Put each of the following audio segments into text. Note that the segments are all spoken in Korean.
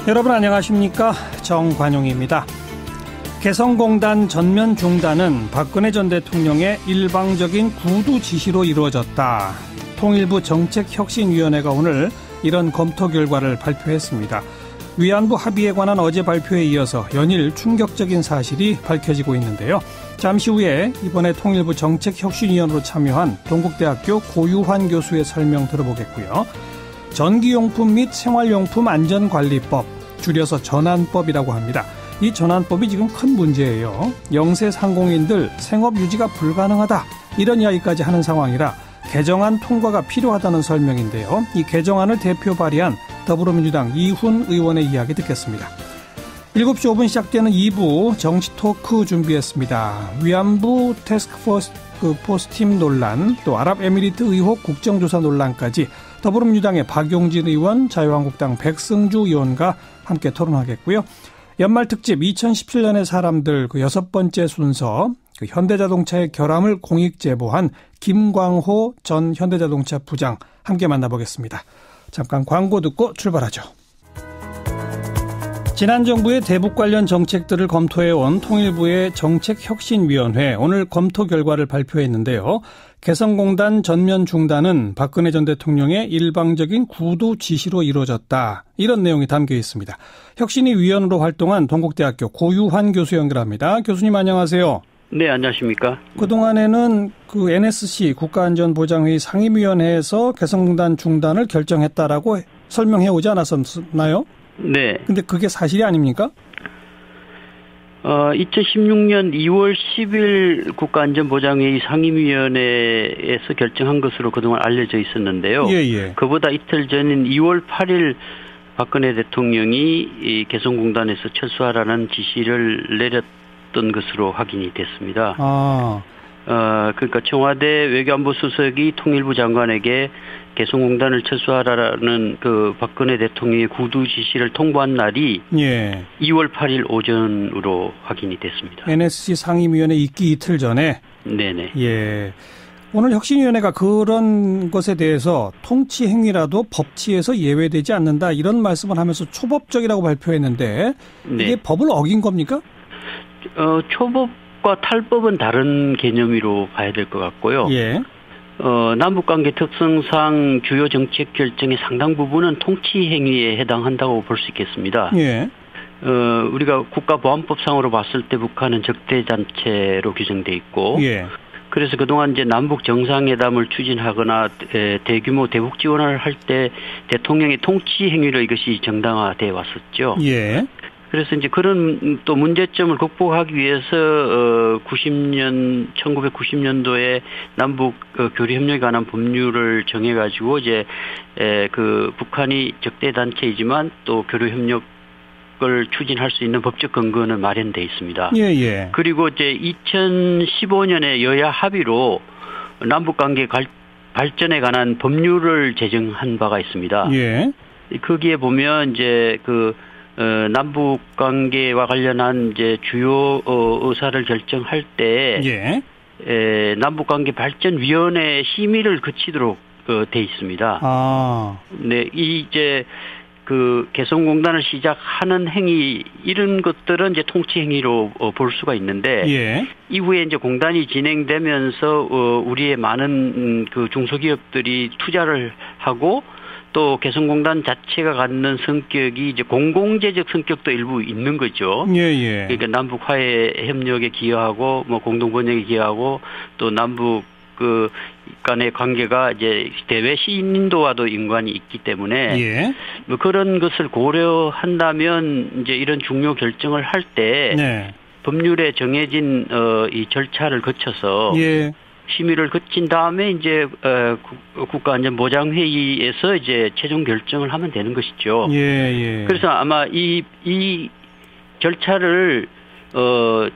여러분 안녕하십니까? 정관용입니다. 개성공단 전면 중단은 박근혜 전 대통령의 일방적인 구두 지시로 이루어졌다. 통일부 정책혁신위원회가 오늘 이런 검토 결과를 발표했습니다. 위안부 합의에 관한 어제 발표에 이어서 연일 충격적인 사실이 밝혀지고 있는데요. 잠시 후에 이번에 통일부 정책혁신위원으로 참여한 동국대학교 고유환 교수의 설명 들어보겠고요. 전기용품 및 생활용품 안전관리법, 줄여서 전안법이라고 합니다. 이 전안법이 지금 큰 문제예요. 영세 상공인들 생업 유지가 불가능하다, 이런 이야기까지 하는 상황이라 개정안 통과가 필요하다는 설명인데요. 이 개정안을 대표 발의한 더불어민주당 이훈 의원의 이야기 듣겠습니다. 7시 5분 시작되는 2부 정치 토크 준비했습니다. 위안부 태스크포스팀 논란, 또 아랍에미리트 의혹 국정조사 논란까지 더불어민주당의 박용진 의원, 자유한국당 백승주 의원과 함께 토론하겠고요. 연말 특집 2017년의 사람들 그 6번째 순서, 그 현대자동차의 결함을 공익 제보한 김광호 전 현대자동차 부장 함께 만나보겠습니다. 잠깐 광고 듣고 출발하죠. 지난 정부의 대북 관련 정책들을 검토해온 통일부의 정책혁신위원회, 오늘 검토 결과를 발표했는데요. 개성공단 전면 중단은 박근혜 전 대통령의 일방적인 구두 지시로 이루어졌다, 이런 내용이 담겨 있습니다. 혁신위 위원으로 활동한 동국대학교 고유환 교수 연결합니다. 교수님 안녕하세요. 네, 안녕하십니까. 그동안에는 그 NSC 국가안전보장회의 상임위원회에서 개성공단 중단을 결정했다라고 설명해 오지 않았었나요? 네. 근데 그게 사실이 아닙니까? 2016년 2월 10일 국가안전보장회의 상임위원회에서 결정한 것으로 그동안 알려져 있었는데요. 예. 그보다 이틀 전인 2월 8일 박근혜 대통령이 이 개성공단에서 철수하라는 지시를 내렸던 것으로 확인이 됐습니다. 그러니까 청와대 외교안보 수석이 통일부 장관에게 개성공단을 철수하라는 그 박근혜 대통령의 구두 지시를 통보한 날이 2월 8일 오전으로 확인이 됐습니다. NSC 상임위원회 있기 이틀 전에? 네네. 예. 오늘 혁신위원회가 그런 것에 대해서 통치 행위라도 법치에서 예외되지 않는다, 이런 말씀을 하면서 초법적이라고 발표했는데 이게 법을 어긴 겁니까? 초법과 탈법은 다른 개념으로 봐야 될 것 같고요. 예. 남북관계 특성상 주요 정책 결정의 상당 부분은 통치 행위에 해당한다고 볼 수 있겠습니다. 예. 우리가 국가보안법상으로 봤을 때 북한은 적대단체로 규정돼 있고, 예. 그래서 그동안 이제 남북 정상회담을 추진하거나 대규모 대북 지원을 할 때 대통령의 통치 행위로 이것이 정당화돼 왔었죠. 예. 그래서 이제 그런 또 문제점을 극복하기 위해서 1990년도에 남북 교류 협력에 관한 법률을 정해가지고 이제 그 북한이 적대 단체이지만 또 교류 협력을 추진할 수 있는 법적 근거는 마련돼 있습니다. 예. 그리고 이제 2015년에 여야 합의로 남북 관계 발전에 관한 법률을 제정한 바가 있습니다. 예. 거기에 보면 이제 그 남북 관계와 관련한 이제 주요 의사를 결정할 때 남북 관계 발전 위원회 심의를 거치도록 돼 있습니다. 네, 이제 그 개성공단을 시작하는 행위, 이런 것들은 이제 통치 행위로 볼 수가 있는데 이후에 이제 공단이 진행되면서 우리의 많은 그 중소기업들이 투자를 하고 또 개성공단 자체가 갖는 성격이 이제 공공재적 성격도 일부 있는 거죠. 그러니까 남북 화해 협력에 기여하고 뭐 공동 번영에 기여하고 또 남북 그 간의 관계가 이제 대외 신인도와도 연관이 있기 때문에 뭐 그런 것을 고려한다면 이제 이런 중요 결정을 할 때 법률에 정해진 이 절차를 거쳐서 심의를 거친 다음에 이제 국가안전보장회의에서 이제 최종 결정을 하면 되는 것이죠. 그래서 아마 이 절차를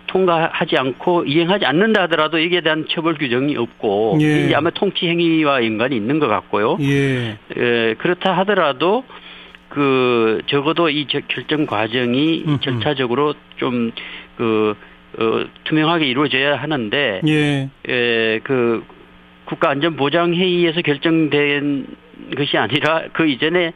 통과하지 않고 이행하지 않는다 하더라도 이에 대한 처벌 규정이 없고 이제 아마 통치 행위와 연관이 있는 것 같고요. 그렇다 하더라도 그 적어도 이 결정 과정이 절차적으로 좀 투명하게 이루어져야 하는데 그 국가안전보장회의에서 결정된 것이 아니라 그 이전에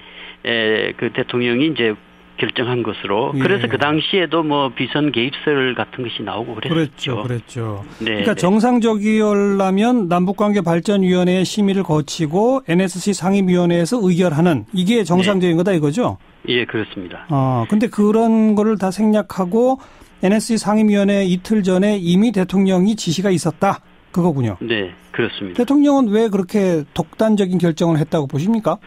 그 대통령이 이제 결정한 것으로. 그래서 그 당시에도 뭐 비선 개입설 같은 것이 나오고 그랬죠. 그랬죠. 네, 그러니까 정상적이려면 남북관계발전위원회의 심의를 거치고 NSC 상임위원회에서 의결하는 이게 정상적인 거다 이거죠? 예, 그렇습니다. 근데 그런 거를 다 생략하고 NSC 상임위원회 이틀 전에 이미 대통령이 지시가 있었다. 그거군요. 네, 그렇습니다. 대통령은 왜 그렇게 독단적인 결정을 했다고 보십니까?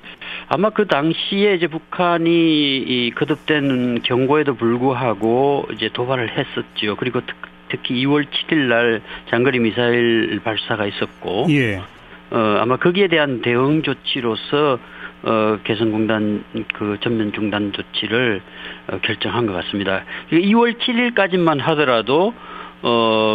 아마 그 당시에 이제 북한이 이 거듭된 경고에도 불구하고 이제 도발을 했었죠. 그리고 특히 2월 7일 날 장거리 미사일 발사가 있었고, 예. 아마 거기에 대한 대응 조치로서 개성공단 그 전면 중단 조치를 결정한 것 같습니다. 2월 7일까지만 하더라도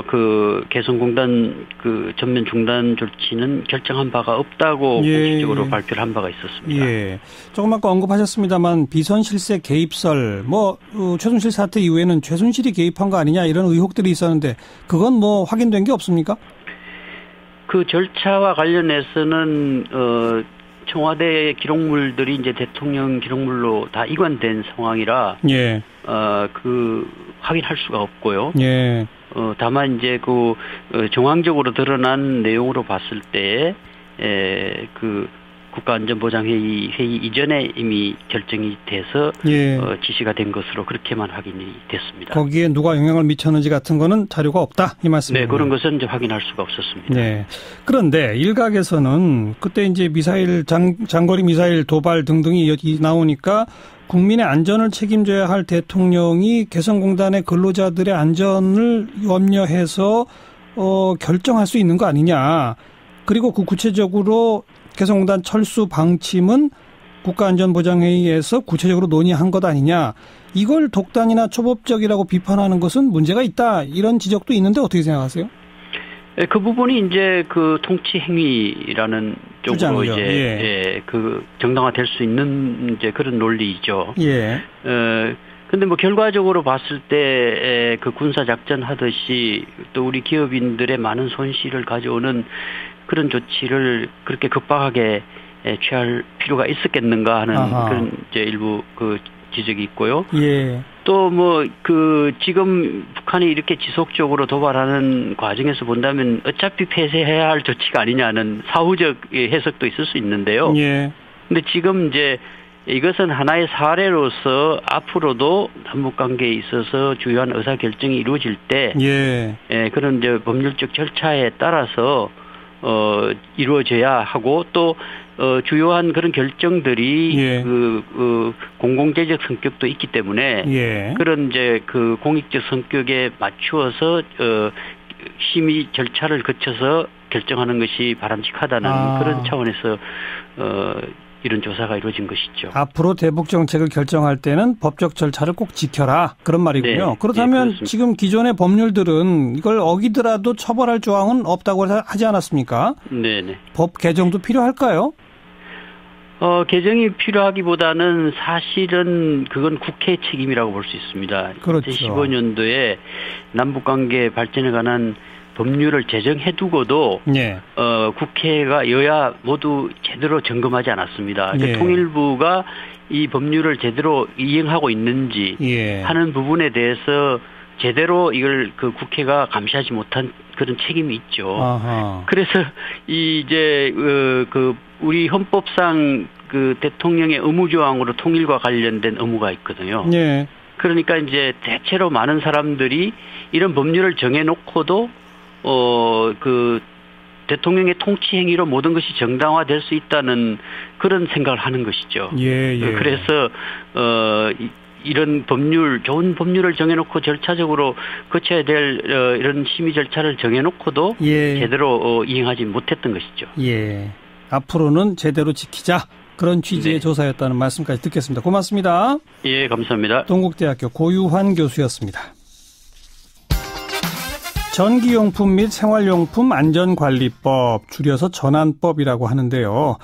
그 개성공단 그 전면 중단 조치는 결정한 바가 없다고 공식적으로 발표를 한 바가 있었습니다. 예. 조금 아까 언급하셨습니다만 비선 실세 개입설, 최순실 사태 이후에는 최순실이 개입한 거 아니냐 이런 의혹들이 있었는데 그건 뭐 확인된 게 없습니까? 그 절차와 관련해서는 청와대 기록물들이 이제 대통령 기록물로 다 이관된 상황이라 예. 그 확인할 수가 없고요. 예. 다만 이제 그 정황적으로 드러난 내용으로 봤을 때 그 국가안전보장회의 이전에 이미 결정이 돼서 예. 지시가 된 것으로 그렇게만 확인이 됐습니다. 거기에 누가 영향을 미쳤는지 같은 거는 자료가 없다 이 말씀이에요. 네, 그런 것은 이제 확인할 수가 없었습니다. 네. 그런데 일각에서는 그때 이제 미사일 장거리 미사일 도발 등등이 나오니까 국민의 안전을 책임져야 할 대통령이 개성공단의 근로자들의 안전을 염려해서 결정할 수 있는 거 아니냐. 그리고 그 구체적으로 개성공단 철수 방침은 국가안전보장회의에서 구체적으로 논의한 것 아니냐. 이걸 독단이나 초법적이라고 비판하는 것은 문제가 있다. 이런 지적도 있는데 어떻게 생각하세요? 그 부분이 이제 그 통치 행위라는 쪽으로 주장이죠. 이제 그 정당화될 수 있는 이제 그런 논리이죠. 예. 근데 뭐 결과적으로 봤을 때 그 군사 작전 하듯이 또 우리 기업인들의 많은 손실을 가져오는 그런 조치를 그렇게 급박하게 취할 필요가 있었겠는가 하는 그런 이제 일부 그 지적이 있고요. 예. 또 뭐 그 지금 북한이 이렇게 지속적으로 도발하는 과정에서 본다면 어차피 폐쇄해야 할 조치가 아니냐는 사후적 해석도 있을 수 있는데요. 예. 근데 지금 이제 이것은 하나의 사례로서 앞으로도 남북 관계에 있어서 주요한 의사 결정이 이루어질 때 그런 이제 법률적 절차에 따라서 이루어져야 하고 또 주요한 그런 결정들이 그 공공재적 성격도 있기 때문에 그런 이제 그 공익적 성격에 맞추어서 심의 절차를 거쳐서 결정하는 것이 바람직하다는 그런 차원에서 이런 조사가 이루어진 것이죠. 앞으로 대북 정책을 결정할 때는 법적 절차를 꼭 지켜라 그런 말이군요. 네, 그렇다면 지금 기존의 법률들은 이걸 어기더라도 처벌할 조항은 없다고 하지 않았습니까? 네네. 법 개정도 필요할까요? 개정이 필요하기보다는 사실은 그건 국회 책임이라고 볼 수 있습니다. 그렇죠. 2015년도에 남북관계 발전에 관한 법률을 제정해두고도 국회가 여야 모두 제대로 점검하지 않았습니다. 통일부가 이 법률을 제대로 이행하고 있는지 하는 부분에 대해서 제대로 이걸 그 국회가 감시하지 못한 그런 책임이 있죠. 그래서 이제 그 우리 헌법상 그 대통령의 의무조항으로 통일과 관련된 의무가 있거든요. 그러니까 이제 대체로 많은 사람들이 이런 법률을 정해놓고도 그 대통령의 통치 행위로 모든 것이 정당화될 수 있다는 그런 생각을 하는 것이죠. 그래서 이런 법률, 좋은 법률을 정해놓고 절차적으로 거쳐야 될 이런 심의 절차를 정해놓고도 제대로 이행하지 못했던 것이죠. 앞으로는 제대로 지키자. 그런 취지의 조사였다는 말씀까지 듣겠습니다. 고맙습니다. 예, 감사합니다. 동국대학교 고유환 교수였습니다. 전기용품 및 생활용품 안전관리법, 줄여서 전안법이라고 하는데요.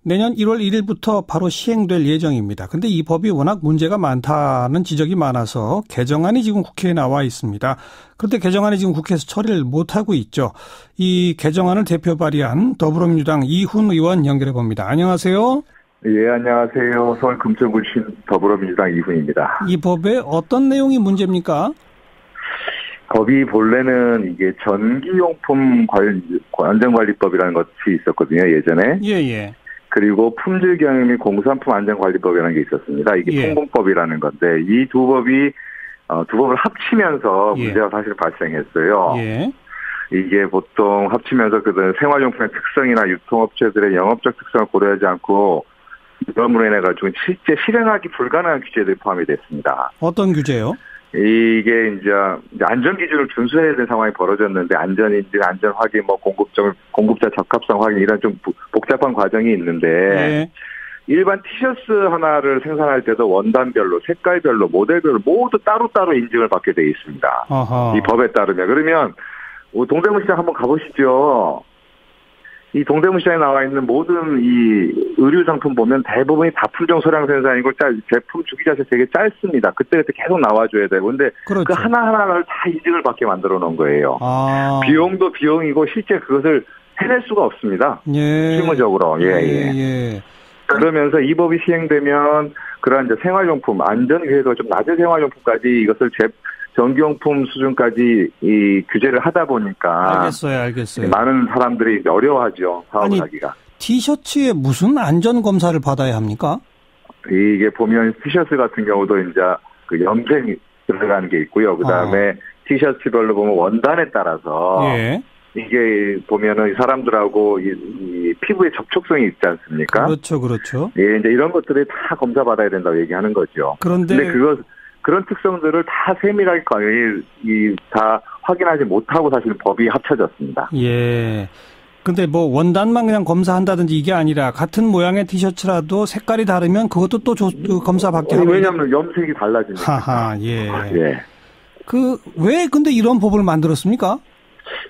내년 1월 1일부터 바로 시행될 예정입니다. 근데 이 법이 워낙 문제가 많다는 지적이 많아서 개정안이 지금 국회에 나와 있습니다. 그런데 개정안이 지금 국회에서 처리를 못하고 있죠. 이 개정안을 대표 발의한 더불어민주당 이훈 의원 연결해 봅니다. 안녕하세요. 예, 안녕하세요. 서울 금천구 신 더불어민주당 이훈입니다. 이 법에 어떤 내용이 문제입니까? 법이 본래는 이게 전기용품 안전관리법이라는 것이 있었거든요, 예전에. 예. 그리고 품질경영 및 공산품 안전관리법이라는 게 있었습니다. 이게 통공법이라는 건데, 이 두 법이, 두 법을 합치면서 문제가 사실 발생했어요. 예. 이게 보통 합치면서 생활용품의 특성이나 유통업체들의 영업적 특성을 고려하지 않고, 이것으로 인해가지고 실제 실행하기 불가능한 규제들이 포함이 됐습니다. 어떤 규제요? 이게 이제 안전 기준을 준수해야 되는 상황이 벌어졌는데 안전인지 안전 확인, 공급자 적합성 확인 이런 좀 복잡한 과정이 있는데 일반 티셔츠 하나를 생산할 때도 원단별로, 색깔별로, 모델별로 모두 따로따로 인증을 받게 돼 있습니다. 아하. 이 법에 따르면. 그러면 동대문시장 한번 가보시죠. 이 동대문시장에 나와 있는 모든 이 의류 상품 보면 대부분이 다 품종 소량 생산이고 제품 주기 자체 되게 짧습니다. 그때그때 계속 나와줘야 되고. 근데 그렇죠. 그 하나하나를 다 인증을 받게 만들어 놓은 거예요. 아. 비용도 비용이고 실제 그것을 해낼 수가 없습니다. 실무적으로. 예. 그러면서 이 법이 시행되면 그러한 이제 생활용품, 안전위해도 좀 낮은 생활용품까지 이것을 전기용품 수준까지 이 규제를 하다 보니까 알겠어요. 많은 사람들이 어려워하죠. 사업을 하기가. 티셔츠에 무슨 안전 검사를 받아야 합니까? 이게 보면 티셔츠 같은 경우도 이제 그 염색이 들어가는 게 있고요. 그다음에 티셔츠별로 보면 원단에 따라서 이게 보면은 사람들하고 이 피부에 접촉성이 있지 않습니까? 그렇죠. 예, 이제 이런 것들이 다 검사받아야 된다고 얘기하는 거죠. 근데 그런 특성들을 다 세밀하게 다 확인하지 못하고 사실 법이 합쳐졌습니다. 예. 근데 뭐 원단만 그냥 검사한다든지 이게 아니라 같은 모양의 티셔츠라도 색깔이 다르면 그것도 또 검사 받게 하면. 왜냐하면 염색이 달라지니까. 하하, 예. 왜 근데 이런 법을 만들었습니까?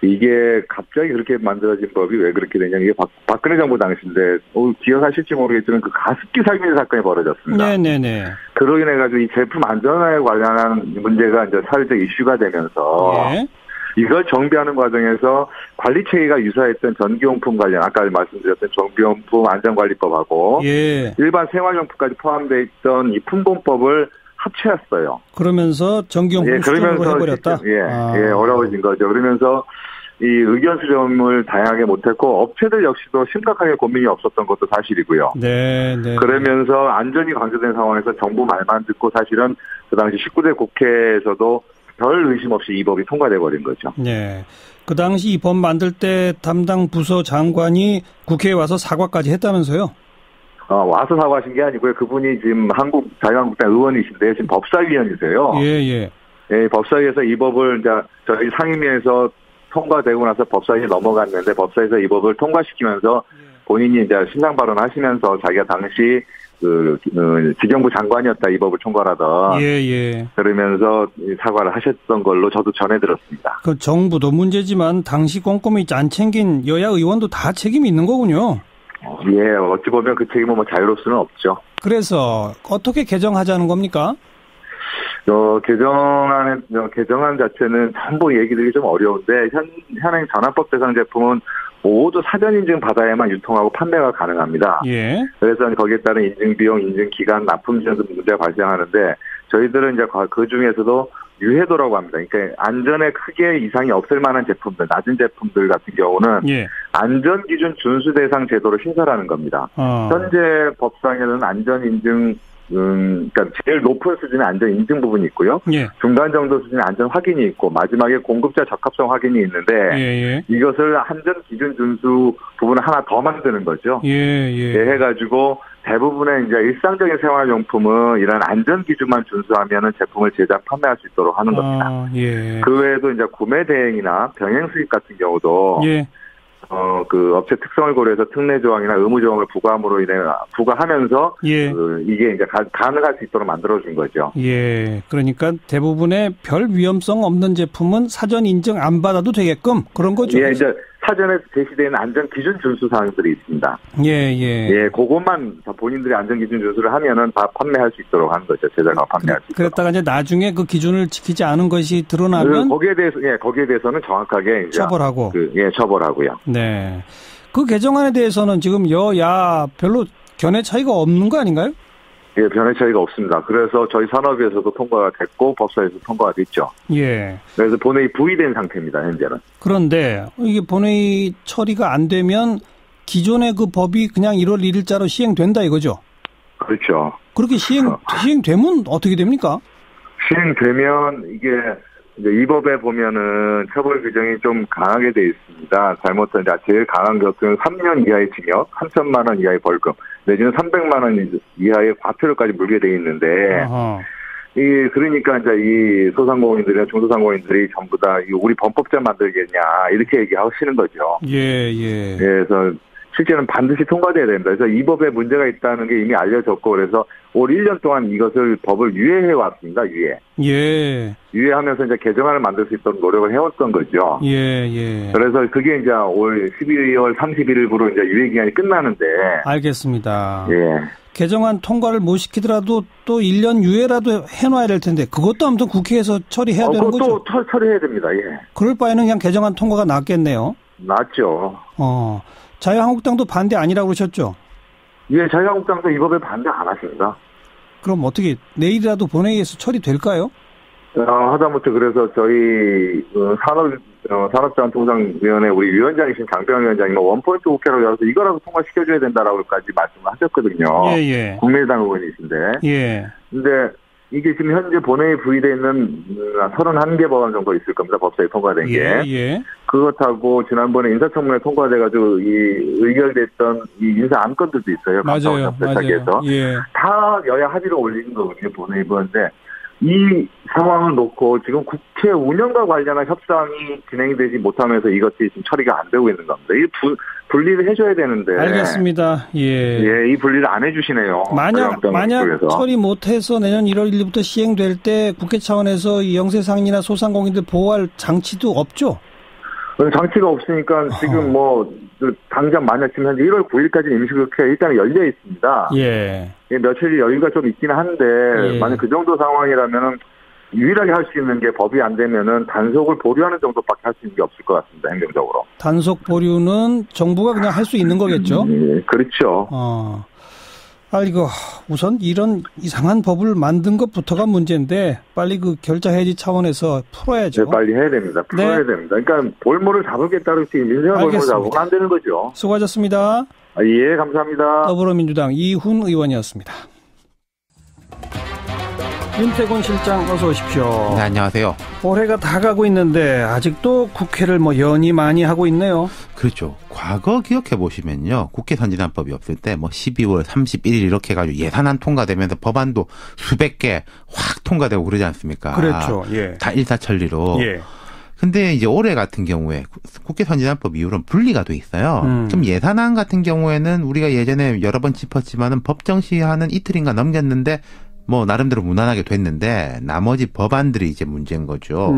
이게 갑자기 그렇게 만들어진 법이 왜 그렇게 되냐. 이게 박근혜 정부 당시인데, 기억하실지 모르겠지만 그 가습기 살균 사건이 벌어졌습니다. 네네네. 그러고 인해가지고 이 제품 안전에 관련한 문제가 이제 사회적 이슈가 되면서, 이걸 정비하는 과정에서 관리 체계가 유사했던 전기용품 관련, 아까 말씀드렸던 전기용품 안전관리법하고, 일반 생활용품까지 포함되어 있던 이 품공법을 합체했어요. 그러면서 전기용품 수준으로 해버렸다? 어려워진 거죠. 그러면서 이 의견 수렴을 다양하게 못했고 업체들 역시도 심각하게 고민이 없었던 것도 사실이고요. 네. 그러면서 안전이 강조된 상황에서 정부 말만 듣고 사실은 그 당시 19대 국회에서도 별 의심 없이 이 법이 통과돼 버린 거죠. 네. 그 당시 이 법 만들 때 담당 부서 장관이 국회에 와서 사과까지 했다면서요? 와서 사과하신 게 아니고요. 그분이 지금 한국 자유한국당 의원이신데 지금 법사위원이세요. 예, 법사위에서 이 법을 이제 저희 상임위에서 통과되고 나서 법사위에 넘어갔는데 법사위에서 이 법을 통과시키면서 본인이 이제 신상 발언하시면서 자기가 당시 지경부 장관이었다 이 법을 통과하던. 그러면서 사과를 하셨던 걸로 저도 전해 들었습니다. 그 정부도 문제지만 당시 꼼꼼히 안 챙긴 여야 의원도 다 책임이 있는 거군요. 어찌 보면 그 책임은 자유로울 수는 없죠. 그래서 어떻게 개정하자는 겁니까? 개정안 자체는 전부 얘기들이 좀 어려운데 현행 전환법 대상 제품은 모두 사전 인증 받아야만 유통하고 판매가 가능합니다. 그래서 거기에 따른 인증 비용, 인증 기간, 납품 지연 등 문제가 발생하는데 저희들은 이제 그 중에서도 유해도라고 합니다. 그러니까 안전에 크게 이상이 없을 만한 제품들, 낮은 제품들 같은 경우는 안전기준 준수 대상 제도를 신설하는 겁니다. 현재 법상에는 안전인증, 그러니까 제일 높은 수준의 안전 인증 부분이 있고요. 중간 정도 수준의 안전 확인이 있고 마지막에 공급자 적합성 확인이 있는데 이것을 안전 기준 준수 부분을 하나 더 만드는 거죠. 해가지고 대부분의 이제 일상적인 생활용품은 이런 안전 기준만 준수하면은 제품을 제작 판매할 수 있도록 하는 겁니다. 그 외에도 이제 구매 대행이나 병행 수입 같은 경우도 그 업체 특성을 고려해서 특례 조항이나 의무 조항을 부과하면서 이게 이제 가능할 수 있도록 만들어준 거죠. 그러니까 대부분의 별 위험성 없는 제품은 사전 인증 안 받아도 되게끔 그런 거죠. 이제 사전에 제시되는 안전 기준 준수 사항들이 있습니다. 그것만 본인들이 안전 기준 준수를 하면은 다 판매할 수 있도록 하는 거죠. 제작하고 판매할 수 있도록. 그랬다가 이제 나중에 그 기준을 지키지 않은 것이 드러나면 거기에 대해서는 정확하게 이제 처벌하고. 처벌하고요. 그 개정안에 대해서는 지금 여야 별로 견해 차이가 없는 거 아닌가요? 예, 변의 차이가 없습니다. 그래서 저희 산업위에서도 통과가 됐고 법사위에서 통과가 됐죠. 예. 그래서 본회의 부의된 상태입니다. 현재는. 그런데 이게 본회의 처리가 안 되면 기존의 그 법이 그냥 1월 1일자로 시행된다 이거죠? 그렇죠. 그렇게 시행되면 어떻게 됩니까? 시행되면 이게 이제 이 법에 보면은 처벌 규정이 좀 강하게 돼 있습니다. 잘못한 제일 강한 것은 3년 이하의 징역, 3천만 원 이하의 벌금, 내지는 300만 원 이하의 과태료까지 물게 돼 있는데, 그러니까 이제 이 소상공인들이나 중소상공인들이 전부 다 우리 범법자 만들겠냐 이렇게 얘기하시는 거죠. 예. 그래서 실제는 반드시 통과돼야 됩니다. 그래서 이 법에 문제가 있다는 게 이미 알려졌고 그래서 올 1년 동안 이것을 법을 유예해 왔습니다. 유예하면서 이제 개정안을 만들 수 있도록 노력을 해왔던 거죠. 그래서 그게 이제 올 12월 31일부로 이제 유예 기간이 끝나는데. 알겠습니다. 예. 개정안 통과를 못 시키더라도 또 1년 유예라도 해놔야 될 텐데 그것도 아무튼 국회에서 처리해야 되는 거죠? 또 처리해야 됩니다. 예. 그럴 바에는 그냥 개정안 통과가 낫겠네요. 낫죠. 자유한국당도 반대 아니라고 그러셨죠? 예, 자유한국당도 이 법에 반대 안 하십니다. 그럼 어떻게 내일이라도 본회의에서 처리될까요? 하다못해 그래서 저희 산업자원통상위원회 우리 위원장이신 장병 위원장님 원포인트 국회라고 해서 이거라도 통과시켜줘야 된다라고까지 말씀을 하셨거든요. 국민의당 의원이신데. 근데 이게 지금 현재 본회의에 부의되어 있는 31개 법안 정도 있을 겁니다. 법사위 통과된 게. 그것하고 지난번에 인사청문회 통과돼가지고 의결됐던 이 인사 안건들도 있어요. 맞아요. 다 여야 합의로 올리는 거거든요. 본회의 보는데 이 상황을 놓고 지금 국회 운영과 관련한 협상이 진행이 되지 못하면서 이것이 지금 처리가 안 되고 있는 겁니다. 이 분리를 해줘야 되는데. 알겠습니다. 이 분리를 안 해주시네요. 만약 처리 못해서 내년 1월 1일부터 시행될 때 국회 차원에서 이 영세상인이나 소상공인들 보호할 장치도 없죠? 장치가 없으니까 지금 당장 만약 지금 현재 1월 9일까지 임시국회가 일단 열려 있습니다. 며칠 여유가 좀 있긴 한데 만약 그 정도 상황이라면은 유일하게 할 수 있는 게 법이 안 되면은 단속을 보류하는 정도밖에 할 수 있는 게 없을 것 같습니다. 행정적으로. 단속 보류는 정부가 그냥 할 수 있는 거겠죠? 그렇죠. 이거 우선 이런 이상한 법을 만든 것부터가 문제인데 빨리 그 결자 해지 차원에서 풀어야죠. 빨리 해야 됩니다. 풀어야 됩니다. 그러니까 볼모를 잡을겠다고 했지 민생을 볼모를 잡으면 안 되는 거죠. 수고하셨습니다. 예, 감사합니다. 더불어민주당 이훈 의원이었습니다. 윤태곤 실장 어서 오십시오. 네, 안녕하세요. 올해가 다 가고 있는데 아직도 국회를 연이 많이 하고 있네요. 그렇죠. 과거 기억해 보시면요. 국회 선진화법이 없을 때 12월 31일 이렇게 해가지고 예산안 통과되면서 법안도 수백 개 확 통과되고 그러지 않습니까? 그렇죠. 다 일사천리로. 근데 이제 올해 같은 경우에 국회 선진화법 이후로는 분리가 돼 있어요. 그럼 예산안 같은 경우에는 우리가 예전에 여러 번 짚었지만은 법 정시하는 이틀인가 넘겼는데 나름대로 무난하게 됐는데 나머지 법안들이 이제 문제인 거죠.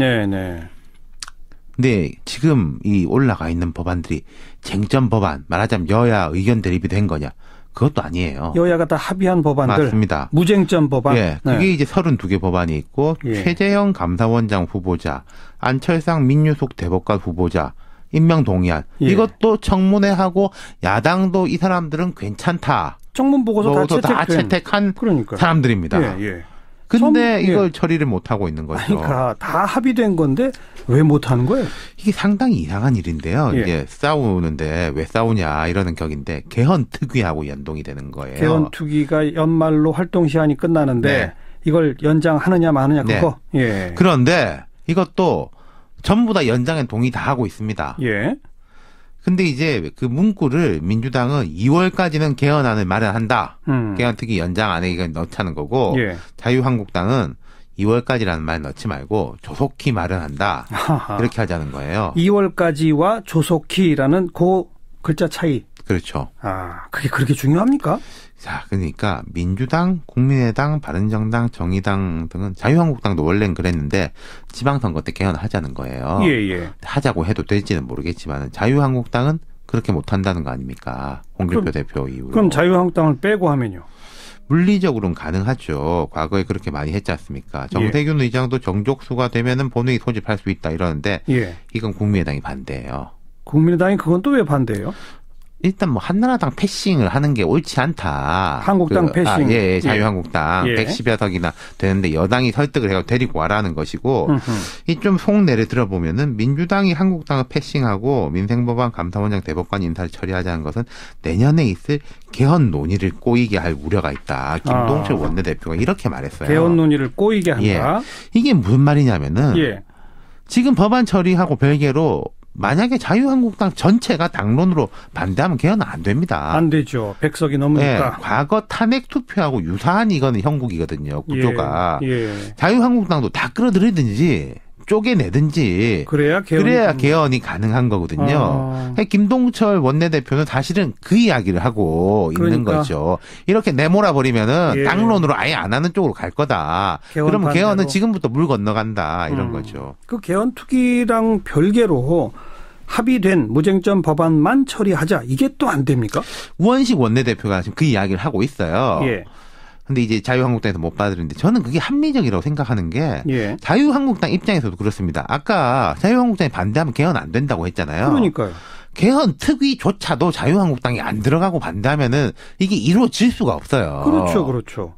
근데 지금 이 올라가 있는 법안들이 쟁점 법안, 말하자면 여야 의견 대립이 된 거냐? 그것도 아니에요. 여야가 다 합의한 법안들. 맞습니다. 무쟁점 법안. 그게 이제 32개 법안이 있고 최재형 감사원장 후보자, 안철상 민유숙 대법관 후보자, 임명 동의안. 이것도 청문회하고 야당도 이 사람들은 괜찮다. 청문 보고서 다 채택한 사람들입니다. 근데 이걸 처리를 못 하고 있는 거죠. 그러니까 다 합의된 건데 왜 못 하는 거예요? 이게 상당히 이상한 일인데요. 이게 싸우는데 왜 싸우냐 이러는 격인데 개헌 특위하고 연동이 되는 거예요. 개헌 특위가 연말로 활동 시한이 끝나는데 이걸 연장하느냐 마느냐 그거. 그런데 이것도 전부 다 연장에 동의 다 하고 있습니다. 근데 이제 그 문구를 민주당은 2월까지는 개헌안을 마련한다. 개헌특위 연장 안에 이걸 넣자는 거고 자유한국당은 2월까지라는 말 넣지 말고 조속히 마련한다. 이렇게 하자는 거예요. 2월까지와 조속히라는 그 글자 차이. 그렇죠. 그게 그렇게 중요합니까? 자, 그러니까 민주당, 국민의당, 바른정당, 정의당 등은 자유한국당도 원래는 그랬는데 지방선거 때 개헌을 하자는 거예요. 하자고 해도 될지는 모르겠지만 자유한국당은 그렇게 못한다는 거 아닙니까? 홍길표 대표 이후로. 그럼 자유한국당을 빼고 하면요? 물리적으로는 가능하죠. 과거에 그렇게 많이 했지 않습니까? 정세균 의장도 정족수가 되면은 본회의 소집할 수 있다 이러는데 이건 국민의당이 반대예요. 국민의당이 그건 또 왜 반대예요? 일단 뭐 한나라당 패싱을 하는 게 옳지 않다. 한국당 패싱. 예, 자유한국당 110여 석이나 되는데 여당이 설득을 해서 데리고 와라는 것이고 이 좀 속내를 들어보면은 민주당이 한국당을 패싱하고 민생법안 감사원장 대법관 인사를 처리하자는 것은 내년에 있을 개헌 논의를 꼬이게 할 우려가 있다. 김동철 원내대표가 이렇게 말했어요. 개헌 논의를 꼬이게 한다. 예. 이게 무슨 말이냐면은 지금 법안 처리하고 별개로 만약에 자유한국당 전체가 당론으로 반대하면 개헌은 안 됩니다. 안 되죠. 100석이 넘으니까. 과거 탄핵 투표하고 유사한 이거는 형국이거든요. 구조가. 자유한국당도 다 끌어들이든지 쪼개내든지 그래야 개헌이 가능한 거거든요. 김동철 원내대표는 사실은 그 이야기를 하고 있는 거죠. 이렇게 내몰아 버리면은 당론으로 아예 안 하는 쪽으로 갈 거다. 그러면 개헌은 지금부터 물 건너간다 이런 거죠. 그 개헌 투기랑 별개로 합의된 무쟁점 법안만 처리하자. 이게 또 안 됩니까? 우원식 원내대표가 지금 그 이야기를 하고 있어요. 근데 이제 자유한국당에서 못 받아들이는데 저는 그게 합리적이라고 생각하는 게 자유한국당 입장에서도 그렇습니다. 아까 자유한국당이 반대하면 개헌 안 된다고 했잖아요. 그러니까요. 개헌 특위조차도 자유한국당이 안 들어가고 반대하면은 이게 이루어질 수가 없어요. 그렇죠.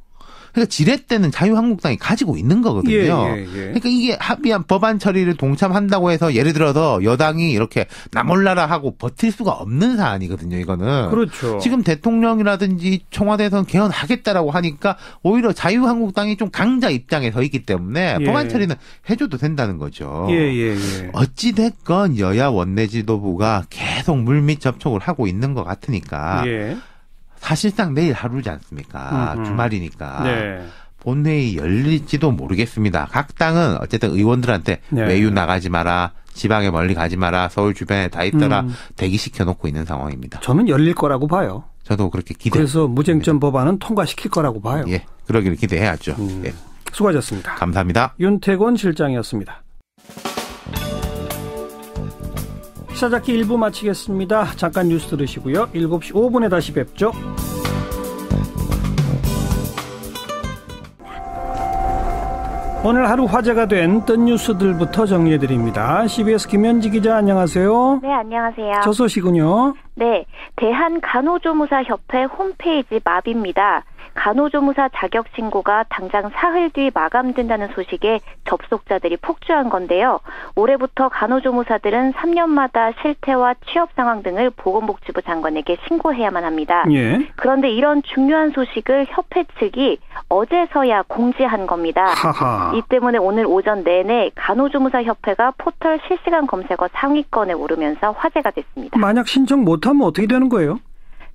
그러니까 지렛대는 자유한국당이 가지고 있는 거거든요. 그러니까 이게 합의한 법안 처리를 동참한다고 해서 예를 들어서 여당이 이렇게 나 몰라라 하고 버틸 수가 없는 사안이거든요. 이거는. 그렇죠. 지금 대통령이라든지 청와대에서는 개헌하겠다라고 하니까 오히려 자유한국당이 좀 강자 입장에 서 있기 때문에 법안 처리는 해줘도 된다는 거죠. 어찌 됐건 여야 원내 지도부가 계속 물밑 접촉을 하고 있는 것 같으니까 사실상 내일 하루지 않습니까? 주말이니까. 본회의 열릴지도 모르겠습니다. 각 당은 어쨌든 의원들한테 외유 나가지 마라. 지방에 멀리 가지 마라. 서울 주변에 다 있더라. 대기시켜놓고 있는 상황입니다. 저는 열릴 거라고 봐요. 저도 그렇게 기대합니다. 그래서 무쟁점 법안은 통과시킬 거라고 봐요. 그러기를 기대해야죠. 수고하셨습니다. 감사합니다. 윤태곤 실장이었습니다. 시사잡기 1부 마치겠습니다. 잠깐 뉴스 들으시고요. 7시 5분에 다시 뵙죠. 오늘 하루 화제가 된 뜬 뉴스들부터 정리해드립니다. CBS 김현지 기자 안녕하세요. 네, 안녕하세요. 저 소식은요? 네, 대한간호조무사협회 홈페이지 마비입니다. 간호조무사 자격 신고가 당장 사흘 뒤 마감된다는 소식에 접속자들이 폭주한 건데요. 올해부터 간호조무사들은 3년마다 실태와 취업 상황 등을 보건복지부 장관에게 신고해야만 합니다. 그런데 이런 중요한 소식을 협회 측이 어제서야 공지한 겁니다. 이 때문에 오늘 오전 내내 간호조무사협회가 포털 실시간 검색어 상위권에 오르면서 화제가 됐습니다. 만약 신청 못하면 어떻게 되는 거예요?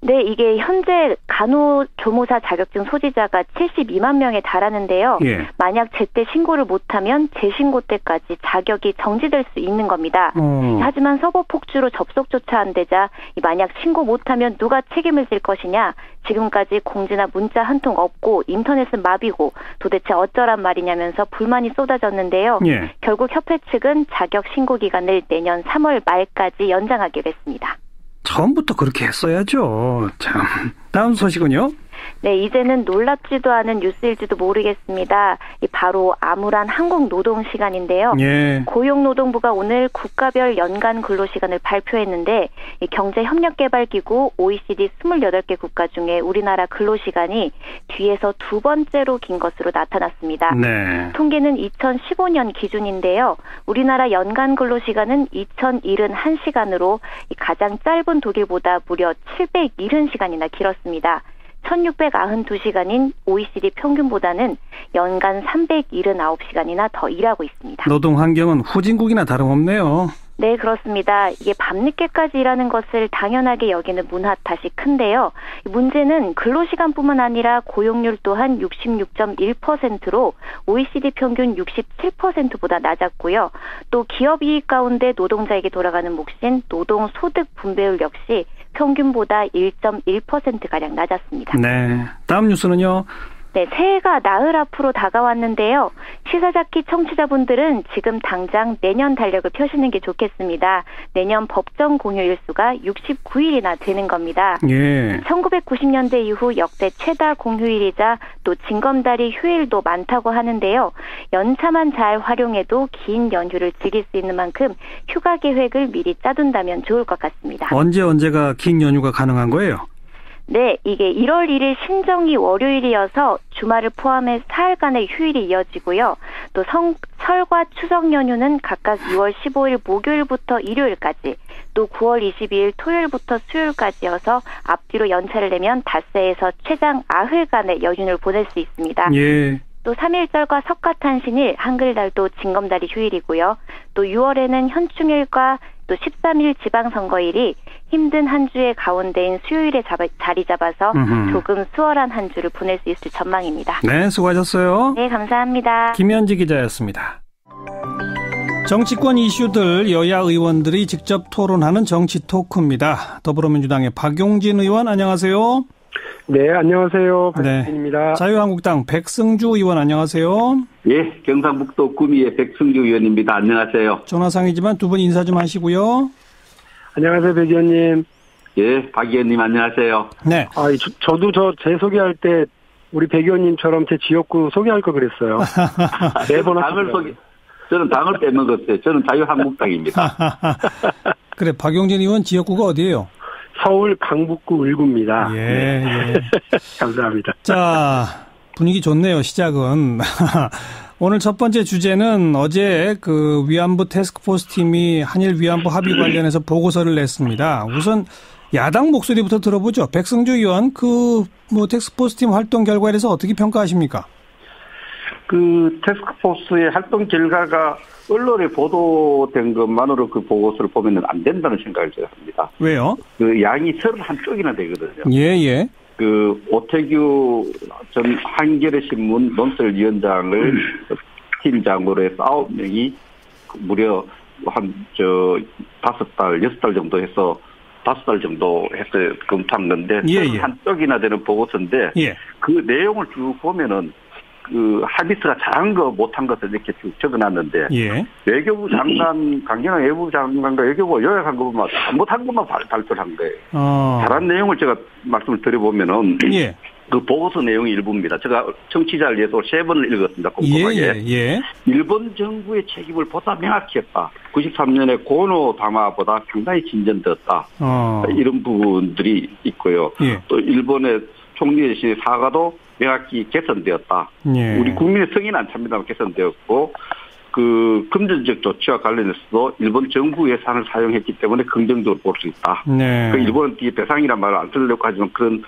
네, 이게 현재 간호조무사 자격증 소지자가 72만 명에 달하는데요. 만약 제때 신고를 못하면 재신고 때까지 자격이 정지될 수 있는 겁니다. 하지만 서버 폭주로 접속조차 안 되자 만약 신고 못하면 누가 책임을 질 것이냐. 지금까지 공지나 문자 한 통 없고 인터넷은 마비고 도대체 어쩌란 말이냐면서 불만이 쏟아졌는데요. 결국 협회 측은 자격 신고 기간을 내년 3월 말까지 연장하기로 했습니다. 처음부터 그렇게 했어야죠. 참. 다음 소식은요? 네, 이제는 놀랍지도 않은 뉴스일지도 모르겠습니다. 바로 암울한 한국 노동 시간인데요. 고용노동부가 오늘 국가별 연간 근로시간을 발표했는데 경제협력개발기구 OECD 28개 국가 중에 우리나라 근로시간이 뒤에서 두 번째로 긴 것으로 나타났습니다. 통계는 2015년 기준인데요. 우리나라 연간 근로시간은 2071시간으로 가장 짧은 독일보다 무려 770시간이나 길었습니다. 1692시간인 OECD 평균보다는 연간 379시간이나 더 일하고 있습니다. 노동 환경은 후진국이나 다름없네요. 네, 그렇습니다. 이게 밤늦게까지 일하는 것을 당연하게 여기는 문화 탓이 큰데요. 문제는 근로시간뿐만 아니라 고용률 또한 66.1%로 OECD 평균 67%보다 낮았고요. 또 기업 이익 가운데 노동자에게 돌아가는 몫인 노동소득 분배율 역시 평균보다 1.1%가량 낮았습니다. 네, 다음 뉴스는요? 네, 새해가 나흘 앞으로 다가왔는데요. 시사자키 청취자분들은 지금 당장 내년 달력을 펴시는 게 좋겠습니다. 내년 법정 공휴일 수가 69일이나 되는 겁니다. 예. 1990년대 이후 역대 최다 공휴일이자 또 징검다리 휴일도 많다고 하는데요. 연차만 잘 활용해도 긴 연휴를 즐길 수 있는 만큼 휴가 계획을 미리 짜둔다면 좋을 것 같습니다. 언제가 긴 연휴가 가능한 거예요? 네, 이게 1월 1일 신정이 월요일이어서 주말을 포함해 사흘간의 휴일이 이어지고요. 또 설과 추석 연휴는 각각 6월 15일 목요일부터 일요일까지, 또 9월 22일 토요일부터 수요일까지여서 앞뒤로 연차를 내면 닷새에서 최장 90일간의 연휴를 보낼 수 있습니다. 예. 또 3.1절과 석가탄신일, 한글날도 징검다리 휴일이고요. 또 6월에는 현충일과 또 13일 지방선거일이 힘든 한 주의 가운데인 수요일에 자리 잡아서 조금 수월한 한 주를 보낼 수 있을 전망입니다. 네, 수고하셨어요. 네, 감사합니다. 김현지 기자였습니다. 정치권 이슈들 여야 의원들이 직접 토론하는 정치 토크입니다. 더불어민주당의 박용진 의원 안녕하세요. 네, 안녕하세요. 박용진입니다. 네. 자유한국당 백승주 의원 안녕하세요. 예, 경상북도 구미의 백승주 의원입니다. 안녕하세요. 전화상이지만 두 분 인사 좀 하시고요. 안녕하세요, 백 의원님. 예, 박 의원님 안녕하세요. 네. 저도 제 소개할 때 우리 백 의원님처럼 제 지역구 소개할 걸 그랬어요. 매번 저는 당을 빼먹었어요. 저는 자유한국당입니다. 그래, 박용진 의원 지역구가 어디예요? 서울 강북구 을구입니다. 예, 네. 예. 감사합니다. 자, 분위기 좋네요, 시작은. 오늘 첫 번째 주제는 어제 그 위안부 태스크포스 팀이 한일 위안부 합의 관련해서 보고서를 냈습니다. 우선 야당 목소리부터 들어보죠. 백승주 의원, 태스크포스 팀 활동 결과에 대해서 어떻게 평가하십니까? 그 태스크포스의 활동 결과가 언론에 보도된 것만으로 그 보고서를 보면은 안 된다는 생각을 제가 합니다. 왜요? 그 양이 31쪽이나 되거든요. 예. 그 오태규 전 한겨레 신문 논설위원장을 팀장으로 해서 9명이 무려 한 5달, 6달 정도 해서 5달 정도 해서 검토한 건데 31쪽이나 되는 보고서인데 그 내용을 쭉 보면은 그 하비스가 잘한 거 못한 것을 이렇게 쭉 적어놨는데 외교부 장관 강경화 외교부 장관과 외교부가 요약한 거 보면 잘못한 것만 발표를 한 거예요. 잘한 내용을 제가 말씀을 드려보면은 그 보고서 내용이 일부입니다. 제가 청취자를 위해서 3번을 읽었습니다. 꼼꼼하게. 일본 정부의 책임을 보다 명확히 했다. 93년에 고노 담화보다 상당히 진전되었다. 이런 부분들이 있고요. 또 일본의 총리의 사과도 명확히 개선되었다. 우리 국민의 성의는 안 찹니다만 개선되었고 그 금전적 조치와 관련해서도 일본 정부 예산을 사용했기 때문에 긍정적으로 볼 수 있다. 그 일본은 뒤에 배상이란 말을 안 쓰려고 하지만 그런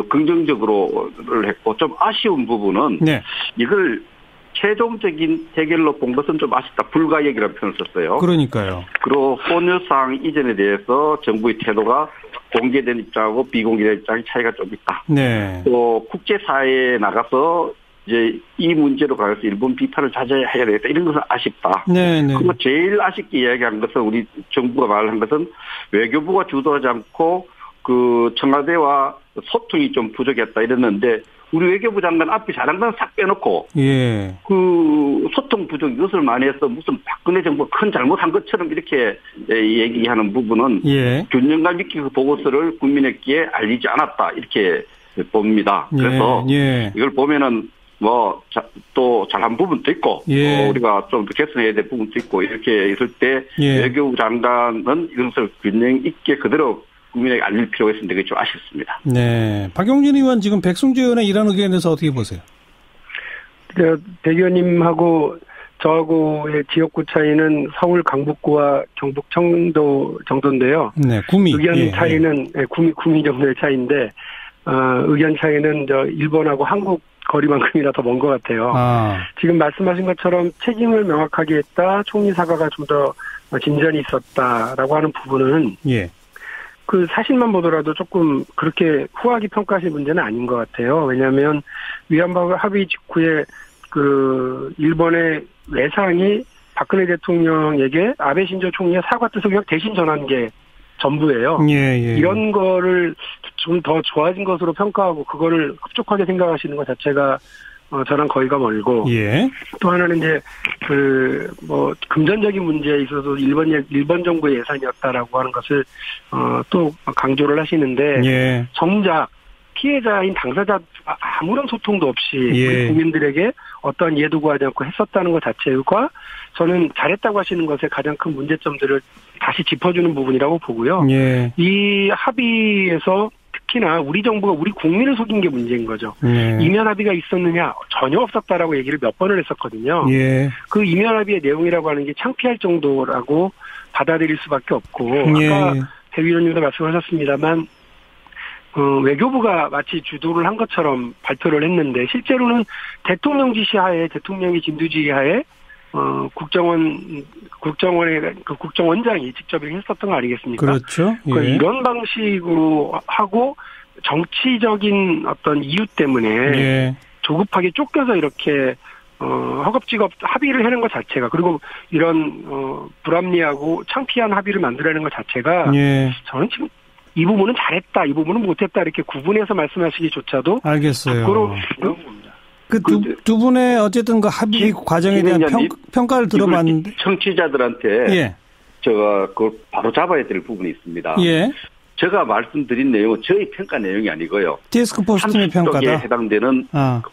긍정적으로를 했고 좀 아쉬운 부분은 이걸 최종적인 해결로 본 것은 좀 아쉽다. 불가역이라는 표현을 썼어요. 그러니까요. 그리고 혼혈상 이전에 대해서 정부의 태도가 공개된 입장하고 비공개된 입장이 차이가 좀 있다. 또 국제사회에 나가서 이제 이 문제로 관해서 일본 비판을 자제해야 되겠다. 이런 것은 아쉽다. 그리고 제일 아쉽게 이야기한 것은 우리 정부가 말한 것은 외교부가 주도하지 않고 그 청와대와 소통이 좀 부족했다 이랬는데 우리 외교부 장관 앞에 잘한 건 싹 빼놓고 그 소통 부족 이것을 많이 해서 무슨 박근혜 정부가 큰 잘못한 것처럼 이렇게 얘기하는 부분은 균형감 있게 그 보고서를 국민에게 알리지 않았다 이렇게 봅니다. 그래서 이걸 보면은 또 잘한 부분도 있고 우리가 좀 더 개선해야 될 부분도 있고 이렇게 있을 때 외교부 장관은 이것을 균형 있게 그대로 국민에게 알릴 필요가 있는데 그게 좀 아쉽습니다. 네. 박용진 의원 지금 백승주 의원의 이런 의견에 대해서 어떻게 보세요? 백 의원님하고 저하고의 지역구 차이는 서울 강북구와 경북 청도 정도인데요. 구미. 의견 차이는 구미 정도의 차이인데 의견 차이는 일본하고 한국 거리만큼이나 더 먼 것 같아요. 지금 말씀하신 것처럼 책임을 명확하게 했다. 총리 사과가 좀 더 진전이 있었다라고 하는 부분은 그 사실만 보더라도 조금 그렇게 후하게 평가하실 문제는 아닌 것 같아요. 왜냐하면 위안부 합의 직후에 그 일본의 외상이 박근혜 대통령에게 아베 신조 총리의 사과 뜻을 대신 전한 게 전부예요. 이런 거를 좀 더 좋아진 것으로 평가하고 그거를 흡족하게 생각하시는 것 자체가 저랑 거리가 멀고 또 하나는 이제 금전적인 문제에 있어서 일본 정부의 예산이었다라고 하는 것을 또 강조를 하시는데 정작 피해자인 당사자 아무런 소통도 없이 우리 국민들에게 어떠한 이해도 구하지 않고 했었다는 것 자체가 저는 잘했다고 하시는 것의 가장 큰 문제점들을 다시 짚어주는 부분이라고 보고요. 이 합의에서 특히나 우리 정부가 우리 국민을 속인 게 문제인 거죠. 이면 합의가 있었느냐? 전혀 없었다라고 얘기를 몇 번을 했었거든요. 그 이면 합의의 내용이라고 하는 게 창피할 정도라고 받아들일 수밖에 없고 아까 배 위원님도 말씀하셨습니다만 외교부가 마치 주도를 한 것처럼 발표를 했는데 실제로는 대통령 지시하에 대통령의 진두지휘하에 국정원의 국정원장이 직접 했었던 거 아니겠습니까? 그렇죠. 이런 방식으로 하고 정치적인 어떤 이유 때문에 조급하게 쫓겨서 이렇게 허겁지겁 합의를 하는 것 자체가 그리고 이런 불합리하고 창피한 합의를 만들어내는 것 자체가 저는 지금 이 부분은 잘했다, 이 부분은 못했다 이렇게 구분해서 말씀하시기조차도 알겠어요. 밖으로 그 두 분의 어쨌든 그 합의 과정에 대한 평가를 들어봤는데 청취자들한테 제가 그걸 바로 잡아야 될 부분이 있습니다. 제가 말씀드린 내용은 저희 평가 내용이 아니고요. 데스크포스트의 평가다. 해당되는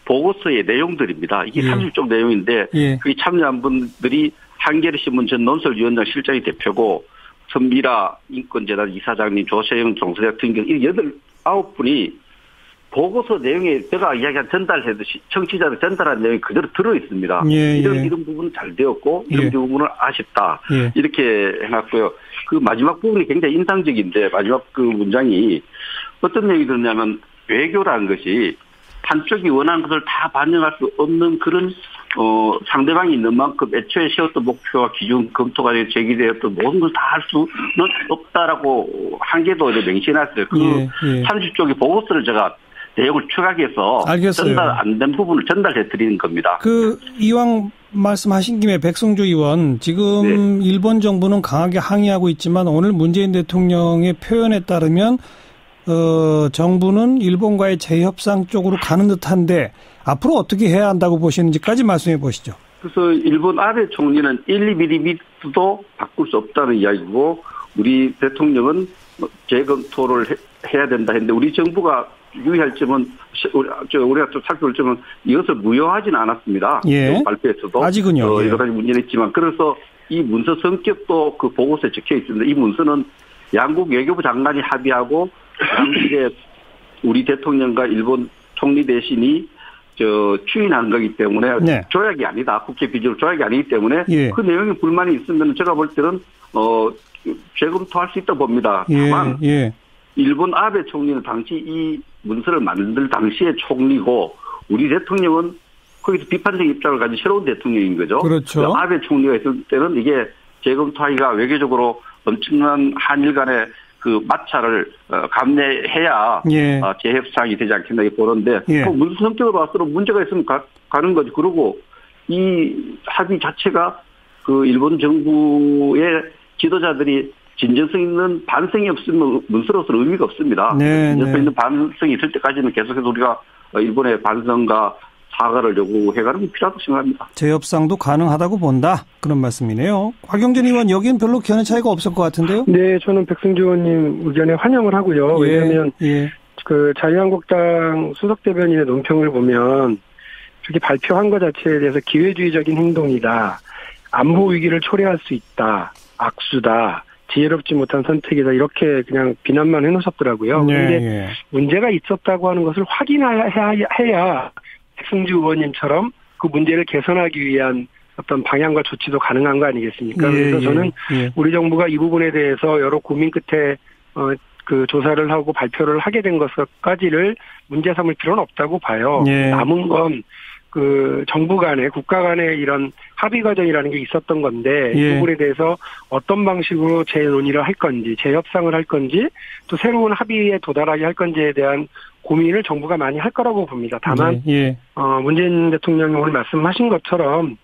보고서의 내용들입니다. 이게 30쪽 내용인데 그게 참여한 분들이 한겨레 신문 전 논설위원장 실장이 대표고 선미라 인권재단 이사장님, 조세영 종서대학 등등 9분이 보고서 내용에 제가 이야기한 전달하듯이 청취자들 전달한 내용이 그대로 들어있습니다. 이런 부분은 잘 되었고 이런 부분은 아쉽다. 이렇게 해놨고요. 그 마지막 부분이 굉장히 인상적인데 마지막 그 문장이 어떤 얘기 들었냐면 외교라는 것이 한쪽이 원하는 것을 다 반영할 수 없는 그런 상대방이 있는 만큼 애초에 세웠던 목표와 기준 검토가 제기되었던 모든 걸 다 할 수는 없다라고 한계도 명시해놨어요. 그 30쪽의 보고서를 제가 내용을 추가해서 전달 안 된 부분을 전달해 드리는 겁니다. 이왕 말씀하신 김에 백성주 의원 지금 일본 정부는 강하게 항의하고 있지만 오늘 문재인 대통령의 표현에 따르면 정부는 일본과의 재협상 쪽으로 가는 듯한데 앞으로 어떻게 해야 한다고 보시는지까지 말씀해 보시죠. 그래서 일본 아베 총리는 1mm도 바꿀 수 없다는 이야기고 우리 대통령은 재검토를 해야 된다 했는데 우리 정부가 유의할 점은 우리가 좀 살펴볼 점은 이것을 무효하지는 않았습니다. 발표에서도 아직은요. 여러 가지 문제는 있지만 그래서 이 문서 성격도 그 보고서에 적혀 있습니다. 이 문서는 양국 외교부 장관이 합의하고 양국의 우리 대통령과 일본 총리 대신이 추인한 거기 때문에 조약이 아니다. 국제 비준으로 조약이 아니기 때문에 그 내용에 불만이 있으면 제가 볼 때는 재검토할 수 있다고 봅니다. 다만 일본 아베 총리는 당시 이 문서를 만들 당시의 총리고 우리 대통령은 거기서 비판적 입장을 가진 새로운 대통령인 거죠. 그렇죠. 아베 총리가 있을 때는 이게 재검토하기가 외교적으로 엄청난 한일 간의 그 마찰을 감내해야 재협상이 되지 않겠나 보는데 그 문서 성격으로 봐서는 문제가 있으면 가는 거지. 그리고 이 합의 자체가 그 일본 정부의 지도자들이 진정성 있는 반성이 없으면 문서로서는 의미가 없습니다. 진정성 있는 반성이 있을 때까지는 계속해서 우리가 일본의 반성과 사과를 요구해가는 게 필요하다고 생각합니다. 재협상도 가능하다고 본다. 그런 말씀이네요. 곽영진 의원 여기는 별로 견해 차이가 없을 것 같은데요? 네, 저는 백승주 의원님 의견에 환영을 하고요. 왜냐하면 그 자유한국당 수석 대변인의 논평을 보면 저렇게 발표한 것 자체에 대해서 기회주의적인 행동이다. 안보 위기를 초래할 수 있다. 악수다. 지혜롭지 못한 선택이다. 이렇게 그냥 비난만 해놓으셨더라고요. 그런데 문제가 있었다고 하는 것을 확인해야 백승주 의원님처럼 그 문제를 개선하기 위한 어떤 방향과 조치도 가능한 거 아니겠습니까? 그래서 저는 우리 정부가 이 부분에 대해서 여러 고민 끝에 그 조사를 하고 발표를 하게 된 것까지를 문제 삼을 필요는 없다고 봐요. 남은 건 그 정부 간에 국가 간에 이런 합의 과정이라는 게 있었던 건데 이 부분에 대해서 어떤 방식으로 재논의를 할 건지 재협상을 할 건지 또 새로운 합의에 도달하게 할 건지에 대한 고민을 정부가 많이 할 거라고 봅니다. 다만 문재인 대통령이 오늘 말씀하신 것처럼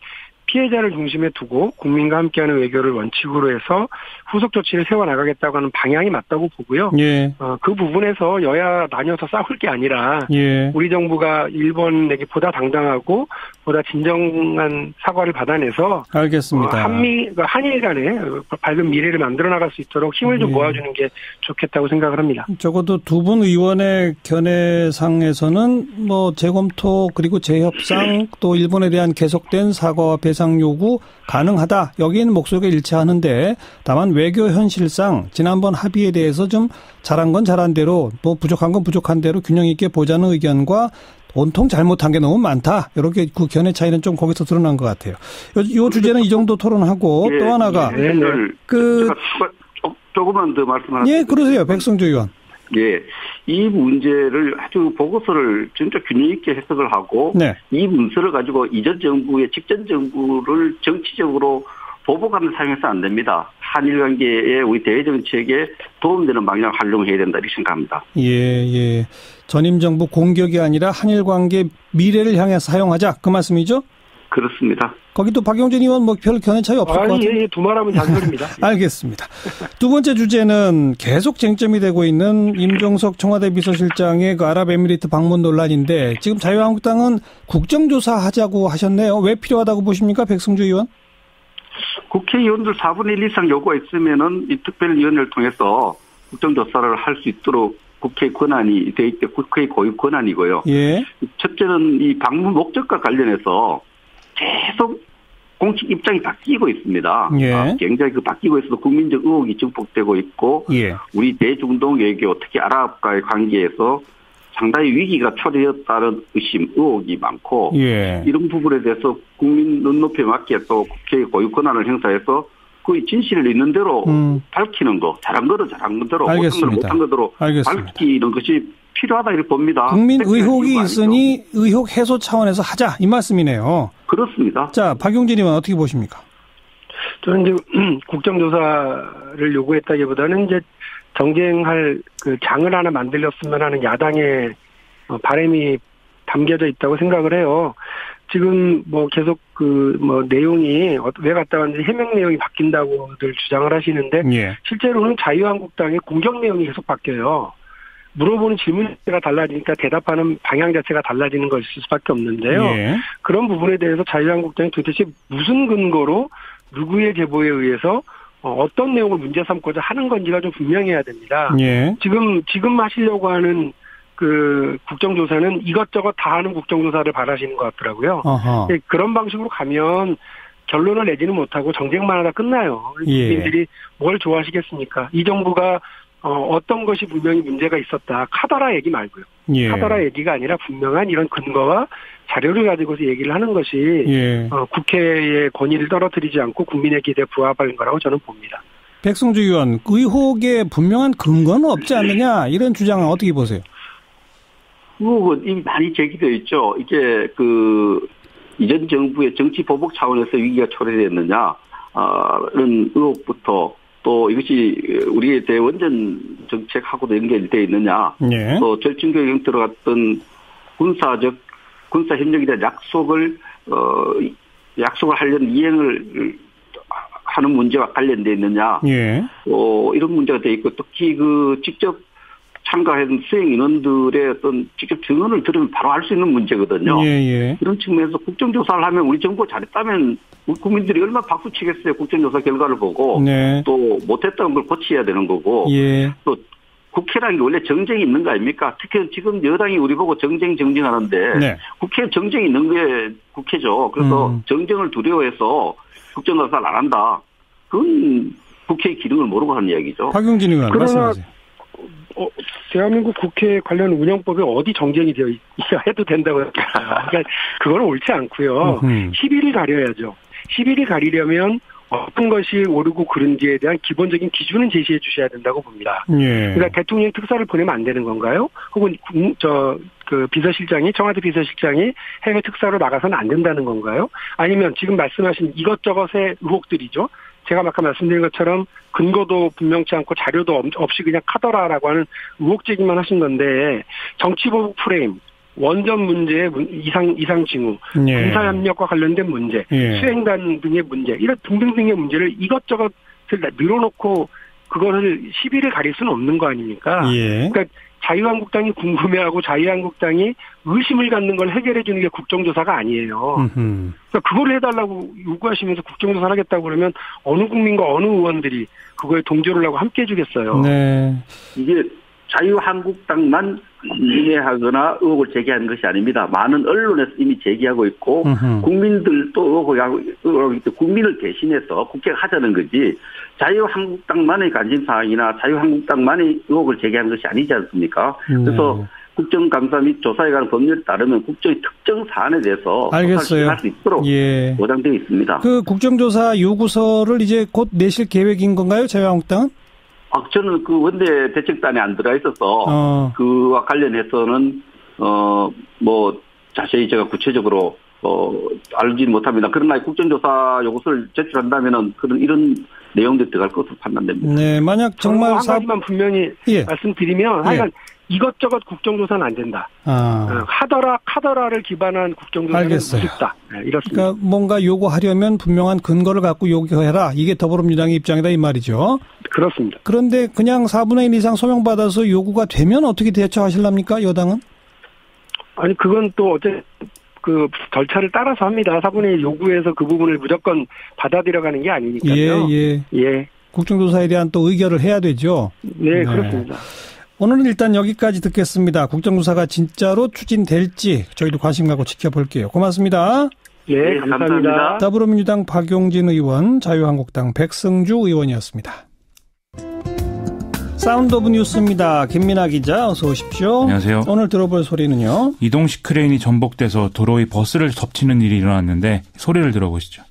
피해자를 중심에 두고 국민과 함께하는 외교를 원칙으로 해서 후속 조치를 세워나가겠다고 하는 방향이 맞다고 보고요. 예. 그 부분에서 여야 나뉘어서 싸울 게 아니라 예. 우리 정부가 일본에게 보다 당당하고 보다 진정한 사과를 받아내서 알겠습니다. 한일 간에 밝은 미래를 만들어 나갈 수 있도록 힘을 좀 모아주는 게 좋겠다고 생각을 합니다. 적어도 두 분 의원의 견해상에서는 뭐 재검토 그리고 재협상 또 일본에 대한 계속된 사과와 배상 요구 가능하다. 여기에는 목소리가 일치하는데 다만 외교 현실상 지난번 합의에 대해서 좀 잘한 건 잘한 대로 뭐 부족한 건 부족한 대로 균형 있게 보자는 의견과 온통 잘못한 게 너무 많다. 이렇게 그 견해 차이는 좀 거기서 드러난 것 같아요. 이 주제는 이 정도 토론하고 또 하나가 조금만 더 말씀하세요. 예, 그러세요. 백성주 의원. 예, 이 문제를 아주 보고서를 진짜 균형 있게 해석을 하고 이 문서를 가지고 이전 정부의 직전 정부를 정치적으로 보복하는 사용해서 안 됩니다. 한일 관계에 우리 대외 정책에 도움되는 방향을 활용해야 된다 이렇게 생각합니다. 예. 전임 정부 공격이 아니라 한일 관계 미래를 향해서 사용하자 그 말씀이죠? 그렇습니다. 거기 또 박용진 의원 뭐 별 견해 차이 없을 것 같아요. 예, 두 말하면 잔소리입니다. 알겠습니다. 두 번째 주제는 계속 쟁점이 되고 있는 임종석 청와대 비서실장의 그 아랍에미리트 방문 논란인데 지금 자유한국당은 국정조사 하자고 하셨네요. 왜 필요하다고 보십니까, 백승주 의원? 국회의원들 4분의 1 이상 요구가 있으면은 이 특별위원회를 통해서 국정조사를 할 수 있도록 국회 권한이 돼 있대 국회의 고유 권한이고요. 예. 첫째는 이 방문 목적과 관련해서 계속 공식 입장이 바뀌고 있습니다. 예. 굉장히 바뀌고 있어서 국민적 의혹이 증폭되고 있고 우리 대중동 외교 특히 아랍과의 관계에서 상당히 위기가 초래했다는 의혹이 많고 이런 부분에 대해서 국민 눈높이에 맞게 또 국회의 고유 권한을 행사해서 그 진실을 있는 대로 밝히는 거, 잘한 거는 잘한 대로, 못한 거대로 밝히는 것이 필요하다 이렇게 봅니다. 국민 의혹이 있으니 의혹 해소 차원에서 하자 이 말씀이네요. 그렇습니다. 자, 박용진 의원 어떻게 보십니까? 저는 이제 국정조사를 요구했다기보다는 이제 정쟁할 그 장을 하나 만들었으면 하는 야당의 바람이 담겨져 있다고 생각을 해요. 지금 뭐 계속 그 뭐 내용이 왜 갔다 왔는지 해명 내용이 바뀐다고들 주장을 하시는데 실제로는 자유한국당의 공격 내용이 계속 바뀌어요. 물어보는 질문자가 달라지니까 대답하는 방향 자체가 달라지는 것일 수밖에 없는데요. 그런 부분에 대해서 자유한국당이 도대체 무슨 근거로 누구의 제보에 의해서 어떤 내용을 문제 삼고자 하는 건지가 좀 분명해야 됩니다. 지금 하시려고 하는 그 국정조사는 이것저것 다 하는 국정조사를 바라시는 것 같더라고요. 그런 방식으로 가면 결론을 내지는 못하고 정쟁만 하다 끝나요. 국민들이 뭘 좋아하시겠습니까? 이 정부가 어떤 것이 분명히 문제가 있었다. 카더라 얘기 말고요. 카더라 얘기가 아니라 분명한 이런 근거와 자료를 가지고서 얘기를 하는 것이 국회의 권위를 떨어뜨리지 않고 국민의 기대에 부합하는 거라고 저는 봅니다. 백승주 의원, 의혹에 분명한 근거는 없지 않느냐 이런 주장은 어떻게 보세요? 의혹은 이미 많이 제기되어 있죠. 이게 그 이전 정부의 정치 보복 차원에서 위기가 초래됐느냐 이런 의혹부터 또 이것이 우리의 대원전 정책하고도 연결되어 있느냐 또 절친교에 들어갔던 군사 협력에 대한 약속을 하려는 이행을 하는 문제와 관련되어 있느냐 이런 문제가 되어 있고 특히 그 직접 참가한 수행 인원들의 어떤 직접 증언을 들으면 바로 알 수 있는 문제거든요. 이런 측면에서 국정조사를 하면 우리 정부가 잘했다면 우리 국민들이 얼마나 박수치겠어요. 국정조사 결과를 보고 또 못했다는 걸 고쳐야 되는 거고 또 국회라는 게 원래 정쟁이 있는 거 아닙니까? 특히 지금 여당이 우리 보고 정쟁하는데 국회에 정쟁이 있는 게 국회죠. 그래서 정쟁을 두려워해서 국정조사를 안 한다. 그건 국회의 기능을 모르고 하는 이야기죠. 박용진 의원 말씀하세요. 대한민국 국회 관련 운영법에 어디 정쟁이 되어 있어야 해도 된다고 생각합니다. 그러니까 그건 옳지 않고요. 시비를 가려야죠. 시비를 가리려면 어떤 것이 옳고 그른지에 대한 기본적인 기준은 제시해 주셔야 된다고 봅니다. 그러니까 대통령 특사를 보내면 안 되는 건가요? 혹은 그 비서실장이 청와대 비서실장이 해외 특사로 나가서는 안 된다는 건가요? 아니면 지금 말씀하신 이것저것의 의혹들이죠. 제가 아까 말씀드린 것처럼 근거도 분명치 않고 자료도 없이 그냥 카더라라고 하는 의혹 제기만 하신 건데 정치보복 프레임 원전 문제의 이상 징후, 군사협력과 관련된 문제, 수행단 등의 문제, 이런 등등등의 문제를 이것저것 늘어놓고 그거를 시비를 가릴 수는 없는 거 아닙니까? 그러니까 자유한국당이 궁금해하고 자유한국당이 의심을 갖는 걸 해결해 주는 게 국정조사가 아니에요. 그러니까 그걸 해달라고 요구하시면서 국정조사를 하겠다고 그러면 어느 국민과 어느 의원들이 그거에 동조를 하고 함께 해주겠어요. 네. 이게 자유한국당만 문의하거나 의혹을 제기하는 것이 아닙니다. 많은 언론에서 이미 제기하고 있고 국민들도 의혹을 국민을 대신해서 국회가 하자는 거지 자유한국당만의 관심사항이나 자유한국당만의 의혹을 제기하는 것이 아니지 않습니까? 그래서 국정감사 및 조사에 관한 법률에 따르면 국정의 특정 사안에 대해서 알겠어요. 할 수 있도록 보장되어 있습니다. 그 국정조사 요구서를 이제 곧 내실 계획인 건가요? 자유한국당은? 저는 그 원내 대책단에 안 들어가 있어서 그와 관련해서는 뭐 자세히 제가 구체적으로 알지는 못합니다. 그러나 국정조사 요구서를 제출한다면은 이런 내용들이 들어갈 것으로 판단됩니다. 네, 만약 정말 한 가지만 분명히 말씀드리면 하여간 이것저것 국정조사는 안 된다. 카더라를 기반한 국정조사는 무섭다. 이렇습니다. 그러니까 뭔가 요구하려면 분명한 근거를 갖고 요구해라. 이게 더불어민주당의 입장이다 이 말이죠. 그렇습니다. 그런데 그냥 4분의 1 이상 소명받아서 요구가 되면 어떻게 대처하실랍니까? 여당은? 아니 그건 또 어제 그 절차를 따라서 합니다. 4분의 1 요구해서 그 부분을 무조건 받아들여가는 게 아니니까요. 예. 국정조사에 대한 또 의결을 해야 되죠. 네. 그렇습니다. 오늘은 일단 여기까지 듣겠습니다. 국정조사가 진짜로 추진될지 저희도 관심 갖고 지켜볼게요. 고맙습니다. 네, 감사합니다. 더불어민주당 박용진 의원, 자유한국당 백승주 의원이었습니다. 사운드 오브 뉴스입니다. 김민아 기자 어서 오십시오. 안녕하세요. 오늘 들어볼 소리는요. 이동식 크레인이 전복돼서 도로에 버스를 덮치는 일이 일어났는데 소리를 들어보시죠.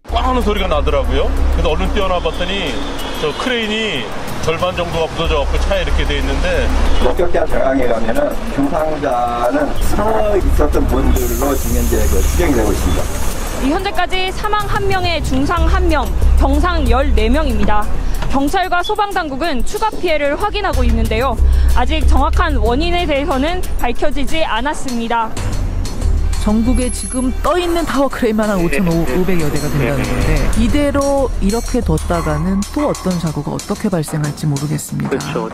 꽝 하는 소리가 나더라고요. 그래서 얼른 뛰어나 봤더니 저 크레인이 절반 정도가 부서져갖고 차에 이렇게 돼 있는데 목격자 정황에 의하면은 경상자는 서 있었던 분들로 지금 현재 추정이 되고 있습니다. 현재까지 사망 1명에 중상 1명, 경상 14명입니다. 경찰과 소방당국은 추가 피해를 확인하고 있는데요. 아직 정확한 원인에 대해서는 밝혀지지 않았습니다. 전국에 지금 떠있는 타워 크레인만 한 5,500여 대가 된다는 건데 이대로 이렇게 뒀다가는 또 어떤 사고가 어떻게 발생할지 모르겠습니다. 그렇죠.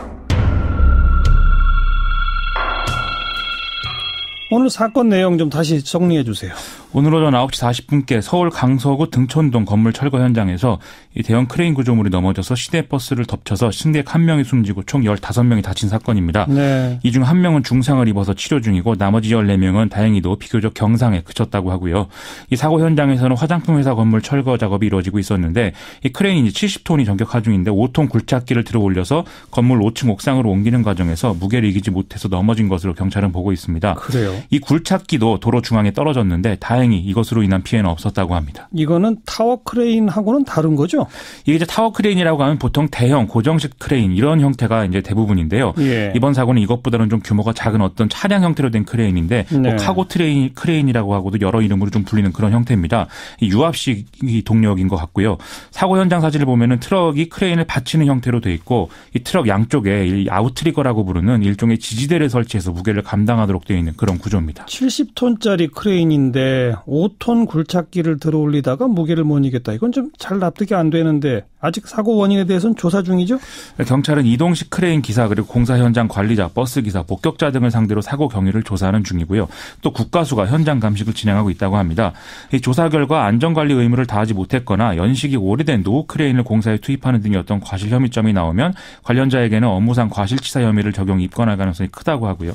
오늘 사건 내용 좀 다시 정리해 주세요. 오늘 오전 9시 40분께 서울 강서구 등촌동 건물 철거 현장에서 이 대형 크레인 구조물이 넘어져서 시내버스를 덮쳐서 승객 1명이 숨지고 총 15명이 다친 사건입니다. 네. 이 중 1명은 중상을 입어서 치료 중이고 나머지 14명은 다행히도 비교적 경상에 그쳤다고 하고요. 이 사고 현장에서는 화장품 회사 건물 철거 작업이 이루어지고 있었는데 이 크레인이 70톤이 전격하 중인데 5톤 굴착기를 들어 올려서 건물 5층 옥상으로 옮기는 과정에서 무게를 이기지 못해서 넘어진 것으로 경찰은 보고 있습니다. 그래요. 이 굴착기도 도로 중앙에 떨어졌는데 다행히 이것으로 인한 피해는 없었다고 합니다. 이거는 타워 크레인하고는 다른 거죠? 이게 이제 타워 크레인이라고 하면 보통 대형 고정식 크레인 이런 형태가 이제 대부분인데요. 이번 사고는 이것보다는 좀 규모가 작은 어떤 차량 형태로 된 크레인인데 뭐 카고 크레인이라고 하고도 여러 이름으로 좀 불리는 그런 형태입니다. 유압식 동력인 것 같고요. 사고 현장 사진을 보면은 트럭이 크레인을 받치는 형태로 돼 있고 이 트럭 양쪽에 이 아웃트리거라고 부르는 일종의 지지대를 설치해서 무게를 감당하도록 되어 있는 그런 구조입니다. 70톤짜리 크레인인데 5톤 굴착기를 들어 올리다가 무게를 못 이겼다. 이건 좀 잘 납득이 안 되는데 아직 사고 원인에 대해서는 조사 중이죠? 경찰은 이동식 크레인 기사 그리고 공사 현장 관리자, 버스 기사, 목격자 등을 상대로 사고 경위를 조사하는 중이고요. 또 국가수가 현장 감식을 진행하고 있다고 합니다. 이 조사 결과 안전관리 의무를 다하지 못했거나 연식이 오래된 노후 크레인을 공사에 투입하는 등의 어떤 과실 혐의점이 나오면 관련자에게는 업무상 과실치사 혐의를 적용 입건할 가능성이 크다고 하고요.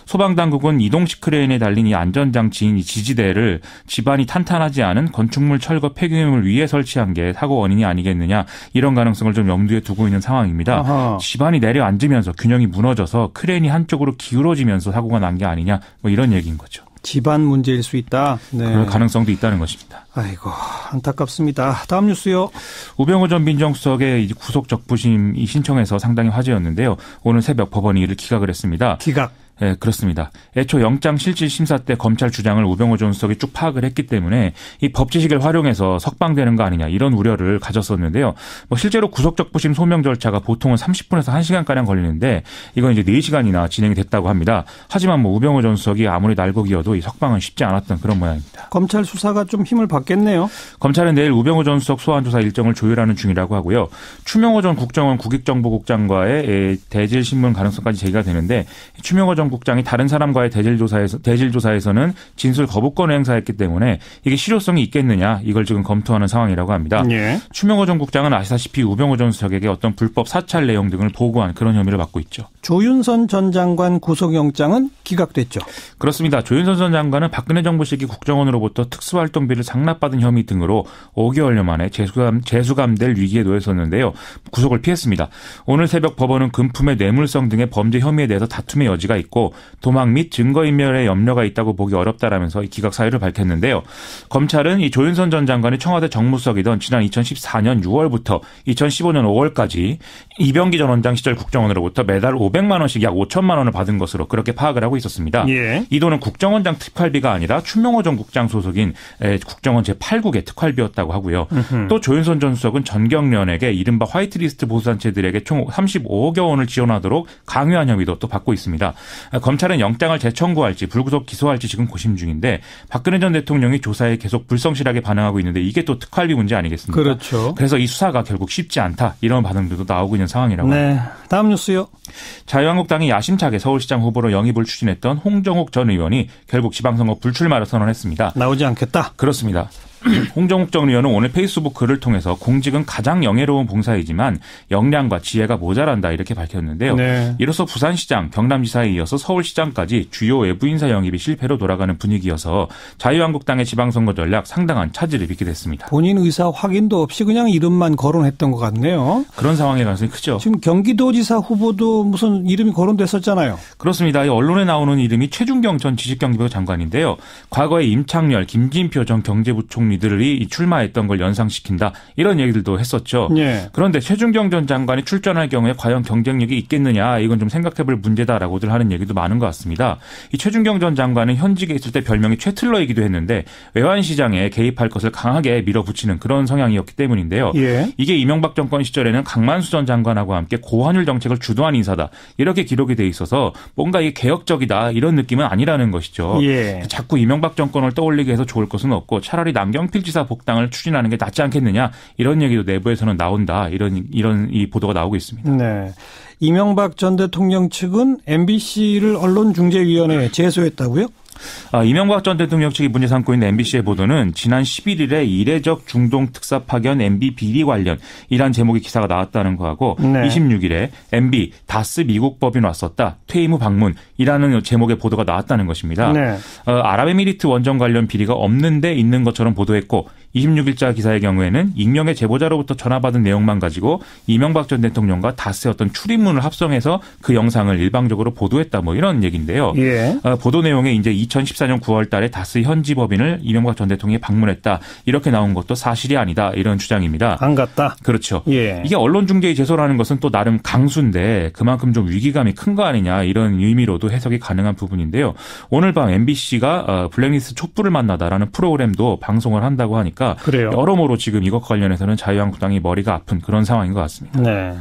소방당국은 이동식 크레인에 달린 이 안전장치인 이 지지대를 집안이 탄탄하지 않은 건축물 철거 폐기물 위에 설치한 게 사고 원인이 아니겠느냐 이런 가능성을 좀 염두에 두고 있는 상황입니다. 아하. 집안이 내려앉으면서 균형이 무너져서 크레인이 한쪽으로 기울어지면서 사고가 난 게 아니냐 뭐 이런 얘기인 거죠. 집안 문제일 수 있다. 네. 그럴 가능성도 있다는 것입니다. 아이고 안타깝습니다. 다음 뉴스요. 우병우 전 민정수석의 구속 적부심이 신청해서 상당히 화제였는데요. 오늘 새벽 법원이 이를 기각을 했습니다. 기각. 네, 그렇습니다. 애초 영장 실질 심사 때 검찰 주장을 우병우 전 수석이 쭉 파악을 했기 때문에 이 법 지식을 활용해서 석방되는 거 아니냐 이런 우려를 가졌었는데요. 뭐 실제로 구속적부심 소명 절차가 보통은 30분에서 1시간가량 걸리는데 이건 이제 4시간이나 진행이 됐다고 합니다. 하지만 뭐 우병우 전 수석이 아무리 날고기여도 이 석방은 쉽지 않았던 그런 모양입니다. 검찰 수사가 좀 힘을 받겠네요. 검찰은 내일 우병우 전 수석 소환 조사 일정을 조율하는 중이라고 하고요. 추명호 전 국정원 국익정보국장과의 대질 신문 가능성까지 제기가 되는데 추명호 전 국장이 다른 사람과의 대질 조사에서는 진술 거부권을 행사했기 때문에 이게 실효성이 있겠느냐 이걸 지금 검토하는 상황이라고 합니다. 예. 추명호 전 국장은 아시다시피 우병우 전 수석에게 어떤 불법 사찰 내용 등을 보고한 그런 혐의를 받고 있죠. 조윤선 전 장관 구속영장은 기각됐죠. 그렇습니다. 조윤선 전 장관은 박근혜 정부 시기 국정원으로부터 특수활동비를 상납받은 혐의 등으로 5개월여 만에 재수감될 위기에 놓였었는데요. 구속을 피했습니다. 오늘 새벽 법원은 금품의 뇌물성 등의 범죄 혐의에 대해서 다툼의 여지가 있고 도망 및 증거인멸에 염려가 있다고 보기 어렵다라면서 이 기각 사유를 밝혔는데요. 검찰은 이 조윤선 전 장관이 청와대 정무수석이던 지난 2014년 6월부터 2015년 5월까지 이병기 전 원장 시절 국정원으로부터 매달 500만 원씩 약 5천만 원을 받은 것으로 그렇게 파악을 하고 있었습니다. 예. 이 돈은 국정원장 특활비가 아니라 추명호 전 국장 소속인 국정원 제8국의 특활비였다고 하고요. 또 조윤선 전 수석은 전경련에게 이른바 화이트리스트 보수단체들에게 총 35억여 원을 지원하도록 강요한 혐의도 또 받고 있습니다. 검찰은 영장을 재청구할지 불구속 기소할지 지금 고심 중인데 박근혜 전 대통령이 조사에 계속 불성실하게 반응하고 있는데 이게 또 특활비 문제 아니겠습니까? 그렇죠. 그래서 이 수사가 결국 쉽지 않다 이런 반응들도 나오고 있는 상황이라고 합니다. 다음 뉴스요. 자유한국당이 야심차게 서울시장 후보로 영입을 추진했던 홍정욱 전 의원이 결국 지방선거 불출마를 선언했습니다. 나오지 않겠다. 그렇습니다. 홍정욱 전 의원은 오늘 페이스북 글을 통해서 공직은 가장 영예로운 봉사이지만 역량과 지혜가 모자란다 이렇게 밝혔는데요. 네. 이로써 부산시장, 경남지사에 이어서 서울시장까지 주요 외부 인사 영입이 실패로 돌아가는 분위기여서 자유한국당의 지방선거 전략 상당한 차질을 빚게 됐습니다. 본인 의사 확인도 없이 그냥 이름만 거론했던 것 같네요. 그런 상황의 가능성이 크죠. 지금 경기도지사 후보도 무슨 이름이 거론됐었잖아요. 그렇습니다. 이 언론에 나오는 이름이 최준경 전 지식경제부 장관인데요. 과거에 임창열, 김진표 전 경제부총리 들이 출마했던 걸 연상시킨다 이런 얘기들도 했었죠. 예. 그런데 최준경 전 장관이 출전할 경우에 과연 경쟁력이 있겠느냐 이건 좀 생각해볼 문제다라고들 하는 얘기도 많은 것 같습니다. 이 최준경 전 장관은 현직에 있을 때 별명이 최틀러이기도 했는데 외환시장에 개입할 것을 강하게 밀어붙이는 그런 성향이었기 때문인데요. 예. 이게 이명박 정권 시절에는 강만수 전 장관하고 함께 고환율 정책을 주도한 인사다 이렇게 기록이 돼 있어서 뭔가 이게 개혁적이다 이런 느낌은 아니라는 것이죠. 예. 자꾸 이명박 정권을 떠올리게 해서 좋을 것은 없고 차라리 남경필지사 복당을 추진하는 게 낫지 않겠느냐 이런 얘기도 내부에서는 나온다 이런 이 보도가 나오고 있습니다. 네. 이명박 전 대통령 측은 MBC를 언론중재위원회에 제소했다고요? 이명박 전 대통령 측이 문제 삼고 있는 MBC의 보도는 지난 11일에 이례적 중동 특사 파견 MB 비리 관련 이란 제목의 기사가 나왔다는 거하고 네. 26일에 MB 다스 미국 법인 왔었다 퇴임 후 방문이라는 제목의 보도가 나왔다는 것입니다. 네. 아랍에미리트 원전 관련 비리가 없는데 있는 것처럼 보도했고 26일자 기사의 경우에는 익명의 제보자로부터 전화받은 내용만 가지고 이명박 전 대통령과 다스의 어떤 출입문을 합성해서 그 영상을 일방적으로 보도했다 뭐 이런 얘기인데요. 예. 보도 내용에 이제 2014년 9월 달에 다스 현지 법인을 이명박 전 대통령이 방문했다. 이렇게 나온 것도 사실이 아니다. 이런 주장입니다. 안 갔다. 그렇죠. 예. 이게 언론중재위 제소라는 것은 또 나름 강수인데 그만큼 좀 위기감이 큰 거 아니냐 이런 의미로도 해석이 가능한 부분인데요. 오늘 밤 MBC가 블랙리스트 촛불을 만나다라는 프로그램도 방송을 한다고 하니까 그래요. 여러모로 지금 이것 관련해서는 자유한국당이 머리가 아픈 그런 상황인 것 같습니다. 네.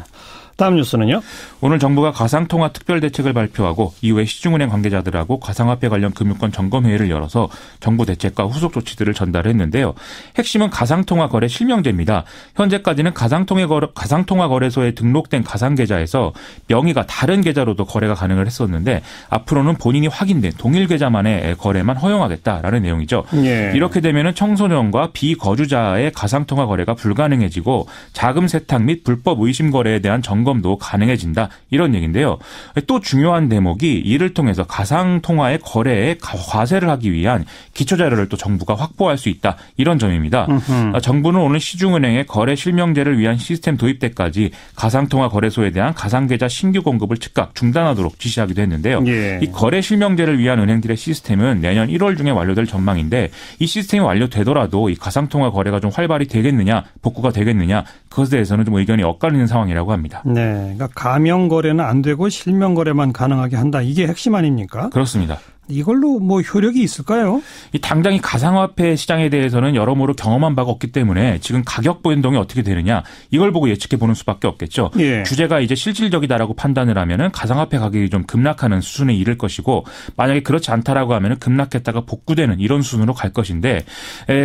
다음 뉴스는요? 오늘 정부가 가상통화 특별대책을 발표하고 이후에 시중은행 관계자들하고 가상화폐 관련 금융권 점검회의를 열어서 정부 대책과 후속 조치들을 전달했는데요. 핵심은 가상통화 거래 실명제입니다. 현재까지는 가상통화 거래소에 등록된 가상계좌에서 명의가 다른 계좌로도 거래가 가능을 했었는데 앞으로는 본인이 확인된 동일 계좌만의 거래만 허용하겠다라는 내용이죠. 예. 이렇게 되면 청소년과 비거주자의 가상통화 거래가 불가능해지고 자금 세탁 및 불법 의심 거래에 대한 점검도 가능해진다. 이런 얘기인데요. 또 중요한 대목이 이를 통해서 가상통화의 거래에 과세를 하기 위한 기초자료를 또 정부가 확보할 수 있다. 이런 점입니다. 정부는 오늘 시중은행의 거래 실명제를 위한 시스템 도입 때까지 가상통화 거래소에 대한 가상계좌 신규 공급을 즉각 중단하도록 지시하기도 했는데요. 예. 이 거래 실명제를 위한 은행들의 시스템은 내년 1월 중에 완료될 전망인데 이 시스템이 완료되더라도 이 가상통화 거래가 좀 활발히 되겠느냐 복구가 되겠느냐 그것에 대해서는 좀 의견이 엇갈리는 상황이라고 합니다. 네, 그러니까 가명 거래는 안 되고 실명 거래만 가능하게 한다. 이게 핵심 아닙니까? 그렇습니다. 이걸로 뭐 효력이 있을까요? 이 당장이 가상화폐 시장에 대해서는 여러모로 경험한 바가 없기 때문에 지금 가격 변동이 어떻게 되느냐 이걸 보고 예측해 보는 수밖에 없겠죠. 예. 규제가 이제 실질적이다라고 판단을 하면은 가상화폐 가격이 좀 급락하는 수준에 이를 것이고 만약에 그렇지 않다라고 하면은 급락했다가 복구되는 이런 수준으로 갈 것인데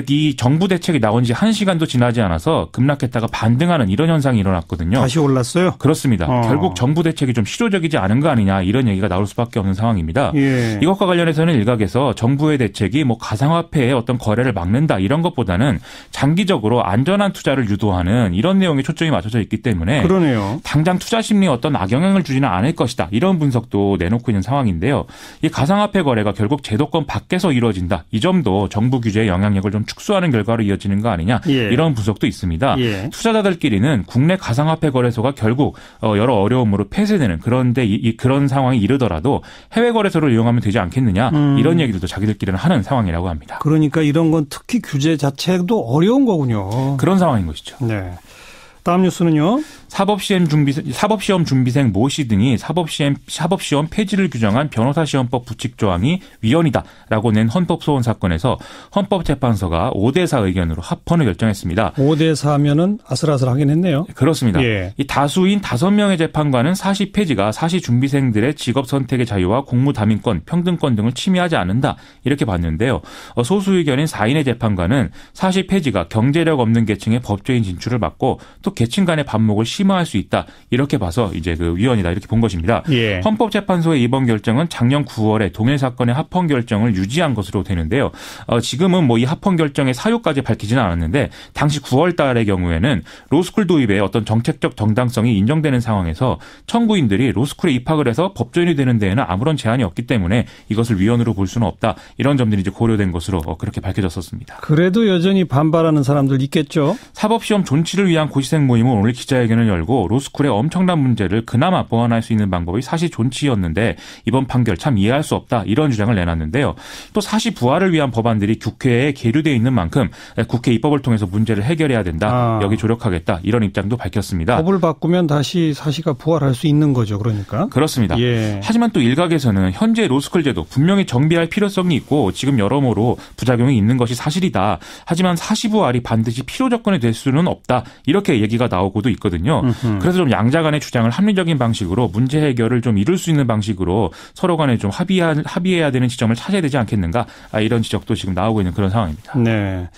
이 정부 대책이 나온 지 1시간도 지나지 않아서 급락했다가 반등하는 이런 현상이 일어났거든요. 다시 올랐어요? 그렇습니다. 결국 정부 대책이 좀 실효적이지 않은 거 아니냐 이런 얘기가 나올 수밖에 없는 상황입니다. 예. 이것과 관련해서는 일각에서 정부의 대책이 뭐 가상화폐의 어떤 거래를 막는다 이런 것보다는 장기적으로 안전한 투자를 유도하는 이런 내용에 초점이 맞춰져 있기 때문에 그러네요. 당장 투자 심리에 어떤 악영향을 주지는 않을 것이다 이런 분석도 내놓고 있는 상황인데요. 이 가상화폐 거래가 결국 제도권 밖에서 이루어진다. 이 점도 정부 규제의 영향력을 좀 축소하는 결과로 이어지는 거 아니냐 예. 이런 분석도 있습니다. 예. 투자자들끼리는 국내 가상화폐 거래소가 결국 여러 어려움으로 폐쇄되는 그런데 그런 상황이 이르더라도 해외 거래소를 이용하면 되지 않겠느냐 이런 얘기들도 자기들끼리는 하는 상황이라고 합니다. 그러니까 이런 건 특히 규제 자체도 어려운 거군요. 그런 상황인 것이죠. 네. 다음 뉴스는요. 사법시험 준비생 모 씨 등이 사법시험 폐지를 규정한 변호사시험법 부칙 조항이 위헌이다라고 낸 헌법소원 사건에서 헌법재판소가 5대4 의견으로 합헌을 결정했습니다. 5대4면은 아슬아슬하긴 했네요. 그렇습니다. 예. 이 다수인 5명의 재판관은 사시 폐지가 사시 준비생들의 직업 선택의 자유와 공무 담임권, 평등권 등을 침해하지 않는다 이렇게 봤는데요. 소수 의견인 4인의 재판관은 사시 폐지가 경제력 없는 계층의 법조인 진출을 막고 또 계층 간의 반목을 심화할 수 있다. 이렇게 봐서 이제 그 위헌이다. 이렇게 본 것입니다. 예. 헌법재판소의 이번 결정은 작년 9월에 동일 사건의 합헌 결정을 유지한 것으로 되는데요. 지금은 뭐 이 합헌 결정의 사유까지 밝히지는 않았는데 당시 9월 달의 경우에는 로스쿨 도입의 어떤 정책적 정당성이 인정되는 상황에서 청구인들이 로스쿨에 입학을 해서 법조인이 되는 데에는 아무런 제한이 없기 때문에 이것을 위헌으로 볼 수는 없다. 이런 점들이 이제 고려된 것으로 그렇게 밝혀졌었습니다. 그래도 여전히 반발하는 사람들 있겠죠. 사법시험 존치를 위한 고시생 모임은 오늘 기자회견을 열고 로스쿨의 엄청난 문제를 그나마 보완할 수 있는 방법이 사시 존치였는데 이번 판결 참 이해할 수 없다 이런 주장을 내놨는데요. 또 사시 부활을 위한 법안들이 국회에 계류되어 있는 만큼 국회 입법을 통해서 문제를 해결해야 된다. 여기 조력하겠다 이런 입장도 밝혔습니다. 법을 바꾸면 다시 사시가 부활할 수 있는 거죠. 그러니까. 그렇습니다. 예. 하지만 또 일각에서는 현재 로스쿨 제도 분명히 정비할 필요성이 있고 지금 여러모로 부작용이 있는 것이 사실이다. 하지만 사시 부활이 반드시 필요 조건이 될 수는 없다. 이렇게 얘기가 나오고도 있거든요. 그래서 좀 양자 간의 주장을 합리적인 방식으로 문제 해결을 좀 이룰 수 있는 방식으로 서로 간에 좀 합의해야 되는 지점을 찾아야 되지 않겠는가 이런 지적도 지금 나오고 있는 그런 상황입니다. 네.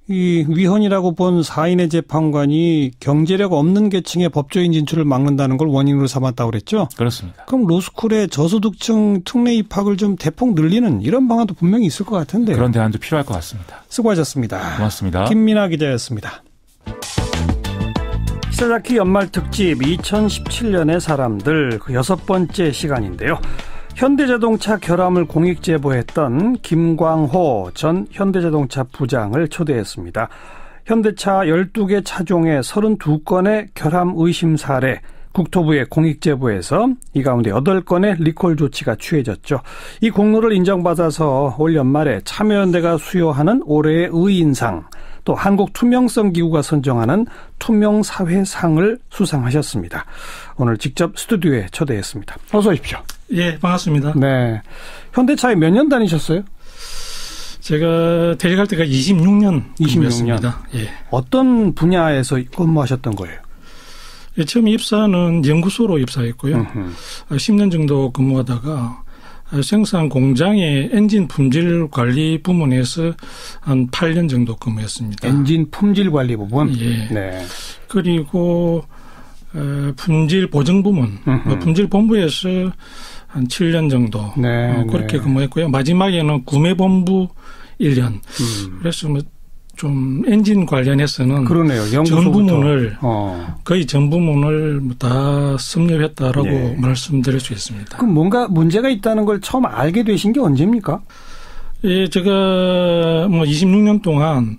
이 위헌이라고 본 4인의 재판관이 경제력 없는 계층의 법조인 진출을 막는다는 걸 원인으로 삼았다고 그랬죠? 그렇습니다. 그럼 로스쿨의 저소득층 특례 입학을 좀 대폭 늘리는 이런 방안도 분명히 있을 것 같은데요. 그런 대안도 필요할 것 같습니다. 수고하셨습니다. 고맙습니다. 김민아 기자였습니다. 기사자키 연말 특집 2017년의 사람들 그 6번째 시간인데요. 현대자동차 결함을 공익 제보했던 김광호 전 현대자동차 부장을 초대했습니다. 현대차 12개 차종의 32건의 결함 의심 사례 국토부에 공익 제보해서 이 가운데 8건의 리콜 조치가 취해졌죠. 이 공로를 인정받아서 올 연말에 참여연대가 수여하는 올해의 의인상 또 한국투명성기구가 선정하는 투명사회상을 수상하셨습니다. 오늘 직접 스튜디오에 초대했습니다. 어서 오십시오. 예, 반갑습니다. 네, 현대차에 몇 년 다니셨어요? 제가 대리할 때가 26년 근무했습니다. 예. 어떤 분야에서 근무하셨던 거예요? 예, 처음 입사는 연구소로 입사했고요. 10년 정도 근무하다가 생산 공장의 엔진 품질 관리 부문에서 한 8년 정도 근무했습니다. 엔진 품질 관리 부분? 예. 네. 그리고 품질 보증 부문, 품질 본부에서 한 7년 정도 그렇게 근무했고요. 마지막에는 구매본부 1년. 그래서 좀 엔진 관련해서는 그러네요. 전 부문을 거의 전 부문을 다 섭렵했다라고 말씀드릴 수 있습니다. 그럼 뭔가 문제가 있다는 걸 처음 알게 되신 게 언제입니까? 예, 제가 26년 동안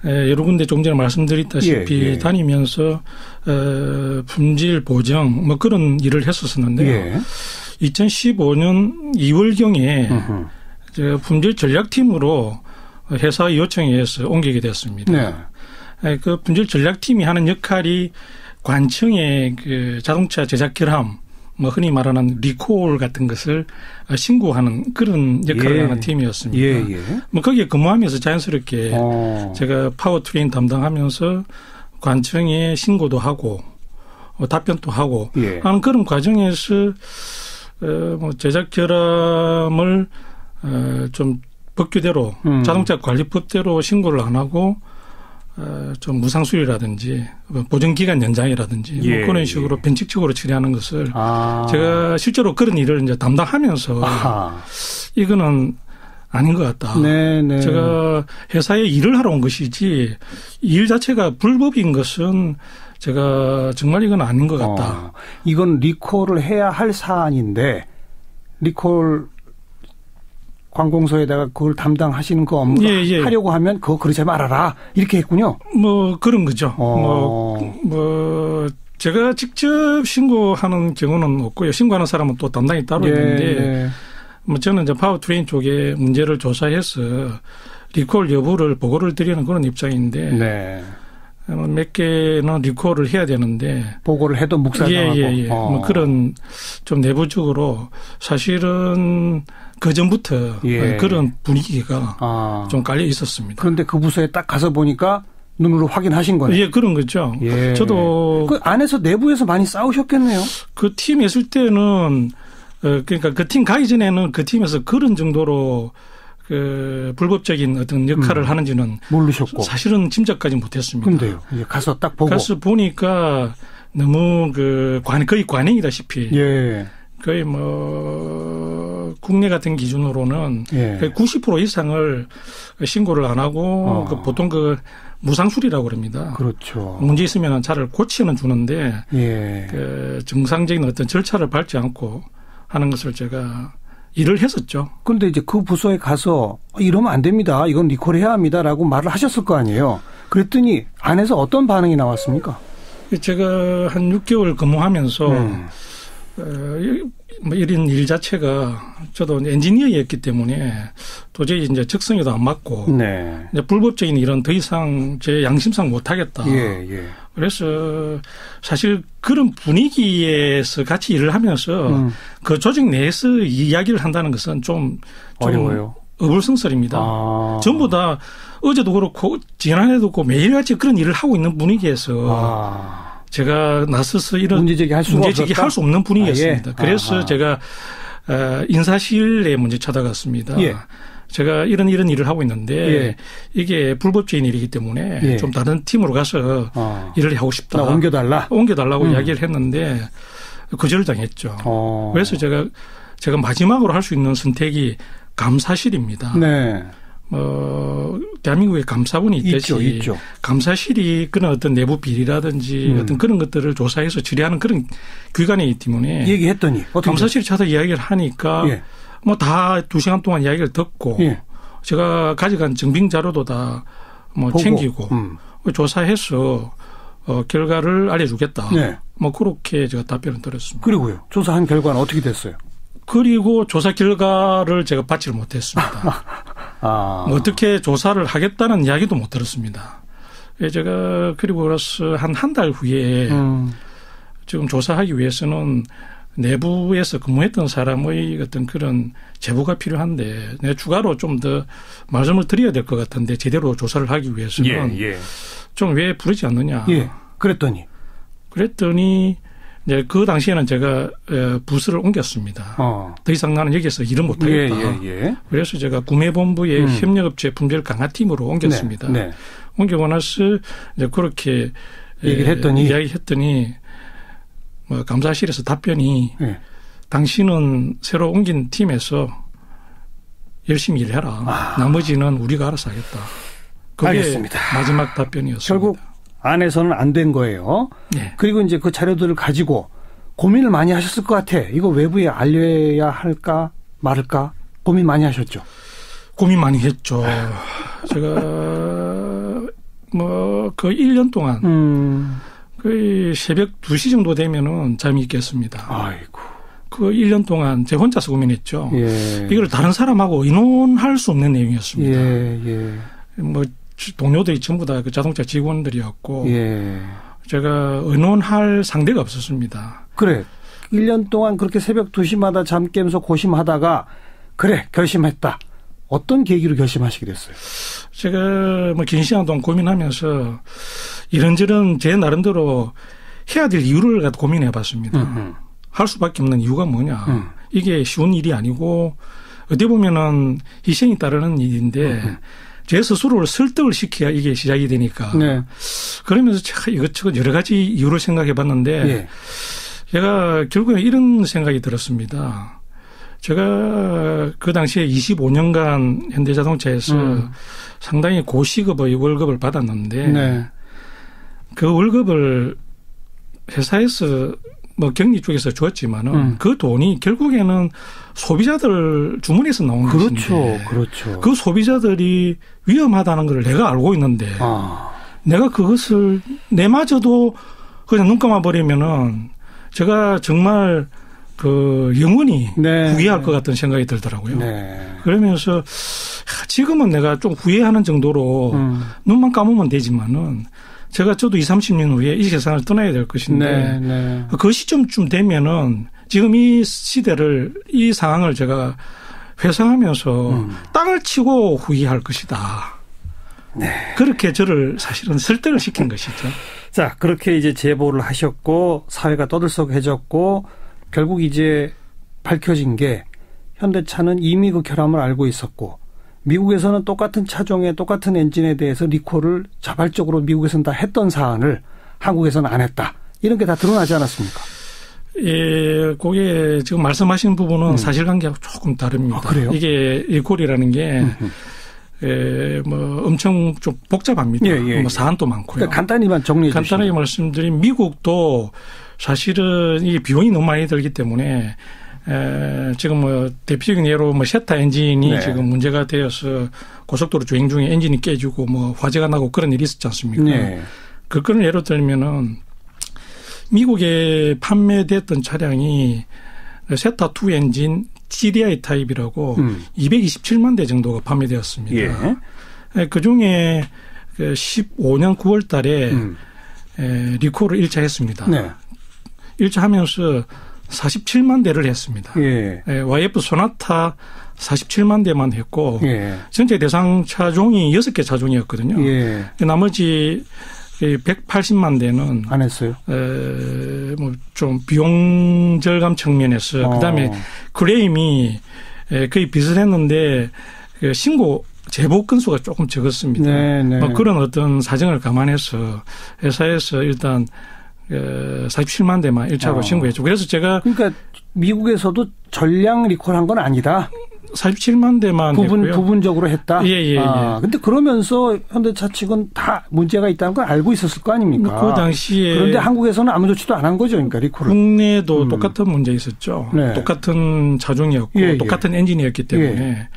여러 군데 좀 전에 말씀드렸다시피 다니면서 품질 보정 그런 일을 했었는데요. 2015년 2월경에 제가 품질 전략팀으로 회사 요청에 의해서 옮기게 됐습니다. 그 품질 전략팀이 하는 역할이 관청의 그 자동차 제작 결함, 뭐 흔히 말하는 리콜 같은 것을 신고하는 그런 역할을 하는 팀이었습니다. 뭐 거기에 근무하면서 자연스럽게 제가 파워트레인 담당하면서 관청에 신고도 하고 답변도 하고 하는 그런 과정에서 뭐 제작 결함을 좀 법규대로 자동차 관리법대로 신고를 안 하고 좀 무상수리라든지 보증기간 연장이라든지 뭐 그런 식으로 변칙적으로 처리하는 것을 제가 실제로 그런 일을 이제 담당하면서 이거는 아닌 것 같다. 네네. 제가 회사에 일을 하러 온 것이지 일 자체가 불법인 것은 제가 정말 이건 아닌 것 같다. 이건 리콜을 해야 할 사안인데 리콜 관공서에다가 그걸 담당하시는 그 업무를 하려고 하면 그거 그러지 말아라 이렇게 했군요. 뭐 그런 거죠. 뭐 제가 직접 신고하는 경우는 없고요. 신고하는 사람은 또 담당이 따로 있는데 뭐 저는 이제 파워트레인 쪽에 문제를 조사해서 리콜 여부를 보고를 드리는 그런 입장인데 몇 개는 리콜을 해야 되는데 보고를 해도 묵살당하고 뭐 그런 좀 내부적으로 사실은 그 전부터 그런 분위기가 좀 깔려 있었습니다. 그런데 그 부서에 딱 가서 보니까 눈으로 확인하신 거네요. 그런 거죠. 저도 그 안에서 내부에서 많이 싸우셨겠네요. 그 팀에 있을 때는 그러니까 그 팀 가기 전에는 그 팀에서 그런 정도로 그 불법적인 어떤 역할을 하는지는 모르셨고 사실은 짐작까지 못했습니다. 근데요, 가서 딱 보고 가서 보니까 너무 그 거의 관행이다시피 거의 뭐 국내 같은 기준으로는 90% 이상을 신고를 안 하고 그 보통 그 무상수리라고 그럽니다. 그렇죠. 문제 있으면 차를 고치는 주는데 그 정상적인 어떤 절차를 밟지 않고 하는 것을 제가 일을 했었죠. 그런데 이제 그 부서에 가서 이러면 안 됩니다. 이건 리콜해야 합니다라고 말을 하셨을 거 아니에요. 그랬더니 안에서 어떤 반응이 나왔습니까? 제가 한 6개월 근무하면서 뭐 이런 일 자체가 저도 엔지니어였기 때문에 도저히 이제 적성에도 안 맞고 이제 불법적인 일은 더 이상 제 양심상 못 하겠다. 그래서 사실 그런 분위기에서 같이 일을 하면서 그 조직 내에서 이야기를 한다는 것은 좀 어려워요. 어불성설입니다. 전부 다 어제도 그렇고 지난해도 그렇고 매일같이 그런 일을 하고 있는 분위기에서 제가 나서서 이런 문제제기 할 수 없는 분위기였습니다. 그래서 제가 인사실에 먼저 찾아갔습니다. 제가 이런 일을 하고 있는데 이게 불법적인 일이기 때문에 좀 다른 팀으로 가서 일을 하고 싶다. 옮겨달라고 이야기를 했는데 거절당했죠. 그래서 제가 마지막으로 할 수 있는 선택이 감사실입니다. 대한민국에 감사원이 있듯이 있죠. 감사실이 그런 어떤 내부 비리라든지 어떤 그런 것들을 조사해서 처리하는 그런 기관이기 때문에 얘기했더니 감사실이 찾아 이야기를 하니까 뭐 다 2시간 동안 이야기를 듣고 제가 가져간 증빙 자료도 다 뭐 챙기고 조사해서 결과를 알려주겠다. 뭐 그렇게 제가 답변을 드렸습니다. 그리고요. 조사한 결과는 어떻게 됐어요? 그리고 조사 결과를 제가 받지를 못했습니다. 뭐 어떻게 조사를 하겠다는 이야기도 못 들었습니다. 제가 그리고 그래서 한 달 후에 지금 조사하기 위해서는 내부에서 근무했던 사람의 어떤 그런 제보가 필요한데 내가 추가로 좀 더 말씀을 드려야 될 것 같은데 제대로 조사를 하기 위해서는 좀 왜 부르지 않느냐. 그랬더니 이제 그 당시에는 제가 부서를 옮겼습니다. 더 이상 나는 여기서 일을 못하겠다. 그래서 제가 구매본부의 협력업체 분별 강화팀으로 옮겼습니다. 옮기고 나서 이제 그렇게 이야기했더니 뭐 감사실에서 답변이 당신은 새로 옮긴 팀에서 열심히 일해라. 나머지는 우리가 알아서 하겠다. 그게 알겠습니다. 마지막 답변이었습니다. 결국 안에서는 안 된 거예요. 그리고 이제 그 자료들을 가지고 고민을 많이 하셨을 것 같아. 이거 외부에 알려야 할까 말을까 고민 많이 하셨죠. 고민 많이 했죠. 제가 뭐 거의 1년 동안 거의 새벽 2시 정도 되면은 잠이 깼습니다. 아이고. 그 1년 동안 제 혼자서 고민했죠. 이걸 다른 사람하고 의논할 수 없는 내용이었습니다. 뭐 동료들이 전부 다 그 자동차 직원들이었고 제가 의논할 상대가 없었습니다. 그래. 1년 동안 그렇게 새벽 2시마다 잠 깨면서 고심하다가 그래 결심했다. 어떤 계기로 결심하시게 됐어요? 제가 뭐 긴 시간 동안 고민하면서 이런저런 제 나름대로 해야 될 이유를 갖다 고민해 봤습니다. 할 수밖에 없는 이유가 뭐냐. 이게 쉬운 일이 아니고 어디 보면은 희생이 따르는 일인데 제 스스로를 설득을 시켜야 이게 시작이 되니까. 네. 그러면서 제가 이것저것 여러 가지 이유를 생각해 봤는데 네. 제가 결국에 이런 생각이 들었습니다. 제가 그 당시에 25년간 현대자동차에서 상당히 고시급의 월급을 받았는데 네. 그 월급을 회사에서 뭐 경리 쪽에서 줬지만은 그 돈이 결국에는 소비자들 주머니에서 나온 것인데 그렇죠. 그 소비자들이 위험하다는 걸 내가 알고 있는데 내가 그것을 내마저도 그냥 눈 감아버리면은 제가 정말 그 영원히 네. 후회할 것 같은 생각이 들더라고요. 네. 그러면서 지금은 내가 좀 후회하는 정도로 눈만 감으면 되지만은 제가 저도 20, 30년 후에 이 세상을 떠나야 될 것인데 네. 그 시점쯤 되면은 지금 이 시대를 이 상황을 제가 회상하면서 땅을 치고 후회할 것이다. 네. 그렇게 저를 사실은 설득을 시킨 것이죠. 자, 그렇게 이제 제보를 하셨고 사회가 떠들썩해졌고 결국 이제 밝혀진 게 현대차는 이미 그 결함을 알고 있었고 미국에서는 똑같은 차종에 똑같은 엔진에 대해서 리콜을 자발적으로 미국에서는 다 했던 사안을 한국에서는 안 했다. 이런 게 다 드러나지 않았습니까? 예, 그게 지금 말씀하신 부분은 사실관계하고 조금 다릅니다. 아, 그래요? 이게 리콜이라는 게 뭐 엄청 좀 복잡합니다. 뭐 사안도 많고요. 그러니까 간단히만 정리해 주시죠. 간단하게 말씀드리면 미국도 사실은 이게 비용이 너무 많이 들기 때문에 지금 뭐 대표적인 예로 뭐 셰타 엔진이 네. 지금 문제가 되어서 고속도로 주행 중에 엔진이 깨지고 뭐 화재가 나고 그런 일이 있었지 않습니까? 네. 그걸 예로 들면은 미국에 판매됐던 차량이 셰타 2 엔진 TDI 타입이라고 227만 대 정도가 판매되었습니다. 예. 그중에 15년 9월 달에 리콜을 1차 했습니다. 네. 1차 하면서 47만 대를 했습니다. 예. YF 소나타 47만 대만 했고 전체 대상 차종이 6개 차종이었거든요. 나머지 180만 대는 안 했어요. 뭐 좀 비용 절감 측면에서 그다음에 클레임이 거의 비슷했는데 그 신고 제보 건수가 조금 적었습니다. 뭐 그런 어떤 사정을 감안해서 회사에서 일단 47만 대만 1차로 신고했죠. 그래서 제가 그러니까 미국에서도 전량 리콜한 건 아니다. 47만 대만 부분적으로 했다. 예. 근데 그러면서 현대차 측은 다 문제가 있다는 걸 알고 있었을 거 아닙니까? 그 당시에 그런데 한국에서는 아무 조치도 안 한 거죠, 그러니까 리콜을. 국내도 똑같은 문제 있었죠. 네. 똑같은 차종이었고 똑같은 엔진이었기 때문에.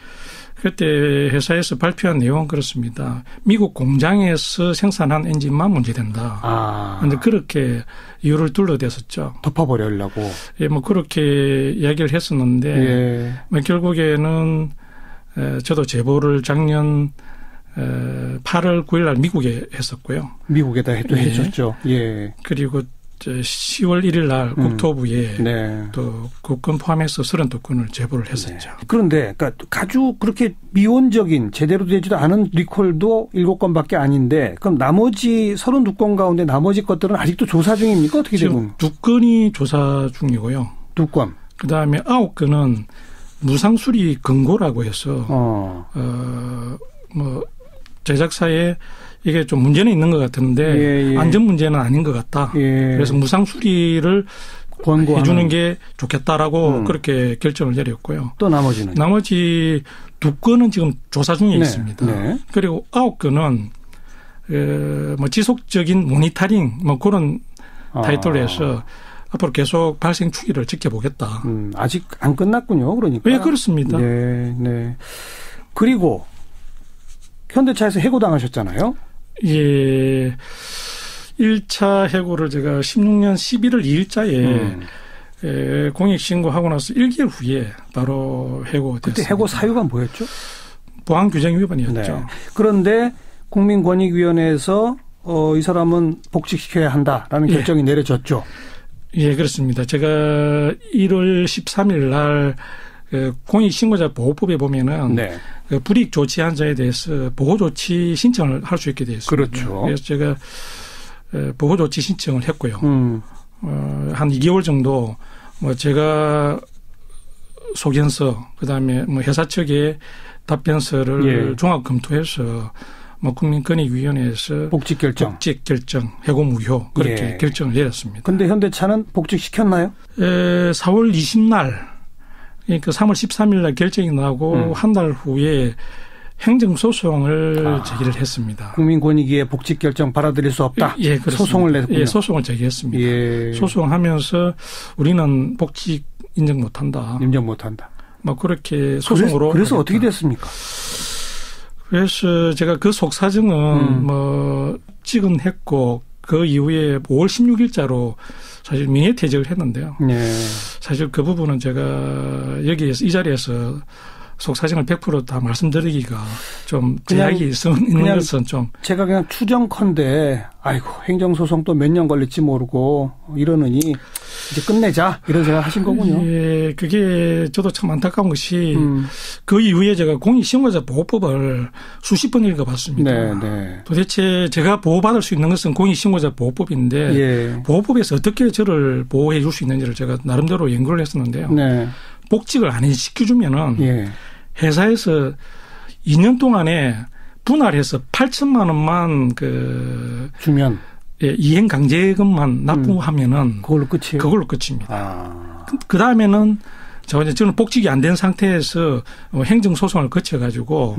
그때 회사에서 발표한 내용은 그렇습니다. 미국 공장에서 생산한 엔진만 문제된다. 그런데 그렇게 이유를 둘러댔었죠. 덮어버리려고. 예, 뭐 그렇게 이야기를 했었는데 뭐 결국에는 저도 제보를 작년 8월 9일 날 미국에 했었고요. 미국에다 해줬죠. 예. 그리고 10월 1일 날 국토부에 또 국건 포함해서 32건을 제보를 했었죠. 그런데 그러니까 아주 그렇게 미온적인 제대로 되지도 않은 리콜도 7건밖에 아닌데 그럼 나머지 32건 가운데 나머지 것들은 아직도 조사 중입니까? 어떻게 되고? 2건이 조사 중이고요. 2건. 그다음에 9건은 무상수리 권고라고 해서 뭐 제작사에 이게 좀 문제는 있는 것 같은데 안전 문제는 아닌 것 같다. 그래서 무상 수리를 해주는 게 좋겠다라고 그렇게 결정을 내렸고요. 또 나머지는? 나머지 2건은 지금 조사 중에 있습니다. 그리고 9건은 뭐 지속적인 모니터링 뭐 그런 타이틀로 해서 앞으로 계속 발생 추이를 지켜보겠다. 아직 안 끝났군요. 그러니까. 네, 그렇습니다. 네. 그리고 현대차에서 해고당하셨잖아요. 예. 1차 해고를 제가 16년 11월 2일자에 공익신고하고 나서 1개월 후에 바로 해고됐습니다. 그때 해고 사유가 뭐였죠? 보안규정 위반이었죠. 네. 그런데 국민권익위원회에서 이 사람은 복직시켜야 한다라는 결정이 내려졌죠. 예, 그렇습니다. 제가 1월 13일 날 공익신고자 보호법에 보면은 그 불이익 조치한 자에 대해서 보호조치 신청을 할 수 있게 되어 있습니다. 그렇죠. 그래서 제가 보호조치 신청을 했고요. 한 2개월 정도 제가 소견서, 그다음에 회사 측의 답변서를 종합 검토해서 국민권익위원회에서 복직 결정, 해고 무효 그렇게 결정을 내렸습니다. 그런데 현대차는 복직시켰나요? 4월 20날, 그러니까 3월 13일 날 결정이 나고 한 달 후에 행정소송을 제기를 했습니다. 국민권익위에 복직 결정 받아들일 수 없다. 예, 그렇습니다. 소송을 냈군요. 예, 소송을 제기했습니다. 소송하면서 우리는 복직 인정 못한다. 그렇게 소송으로. 그래서 어떻게 됐습니까? 그래서 제가 그 속사정은 지근했고 그 이후에 5월 16일자로 사실 명예퇴직을 했는데요. 사실 그 부분은 제가 여기에서 이 자리에서 속사정을 100% 다 말씀드리기가 좀 제약이 있는 것은 좀. 제가 그냥 추정컨대 아이고 행정소송 또 몇 년 걸릴지 모르고 이러느니 이제 끝내자 이런 생각 하신 거군요. 예, 그게 저도 참 안타까운 것이 그 이후에 제가 공익신고자 보호법을 수십 번 읽어봤습니다. 도대체 제가 보호받을 수 있는 것은 공익신고자 보호법인데 보호법에서 어떻게 저를 보호해 줄 수 있는지를 제가 나름대로 연구를 했었는데요. 복직을 안 시켜주면은 회사에서 2년 동안에 분할해서 8천만 원만 주면 이행 강제금만 납부하면은 그걸로 끝이에요. 그걸로 끝입니다. 그 다음에는 저는 복직이 안 된 상태에서 행정 소송을 거쳐가지고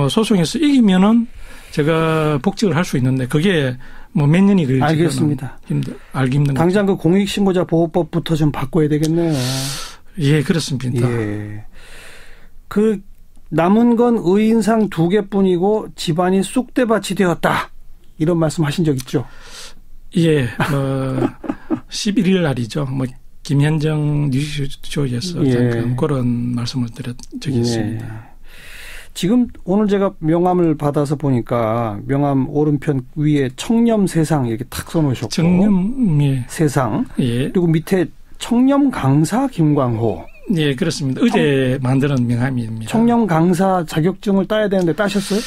소송에서 이기면은 제가 복직을 할 수 있는데 그게 몇 년이 걸릴지 알겠습니다. 알기 힘든 당장 그 공익신고자 보호법부터 좀 바꿔야 되겠네요. 예, 그렇습니다. 그 남은 건 의인상 2개뿐이고 집안이 쑥대밭이 되었다. 이런 말씀 하신 적 있죠? 예, 11일 날이죠. 김현정 뉴스쇼에서 잠깐 그런 말씀을 드린 적이 있습니다. 지금 오늘 제가 명함을 받아서 보니까 명함 오른편 위에 청렴세상 이렇게 탁 써놓으셨고 세상 그리고 밑에 청렴 강사 김광호. 예, 그렇습니다. 어제 만드는 명함입니다. 청렴 강사 자격증을 따야 되는데 따셨어요?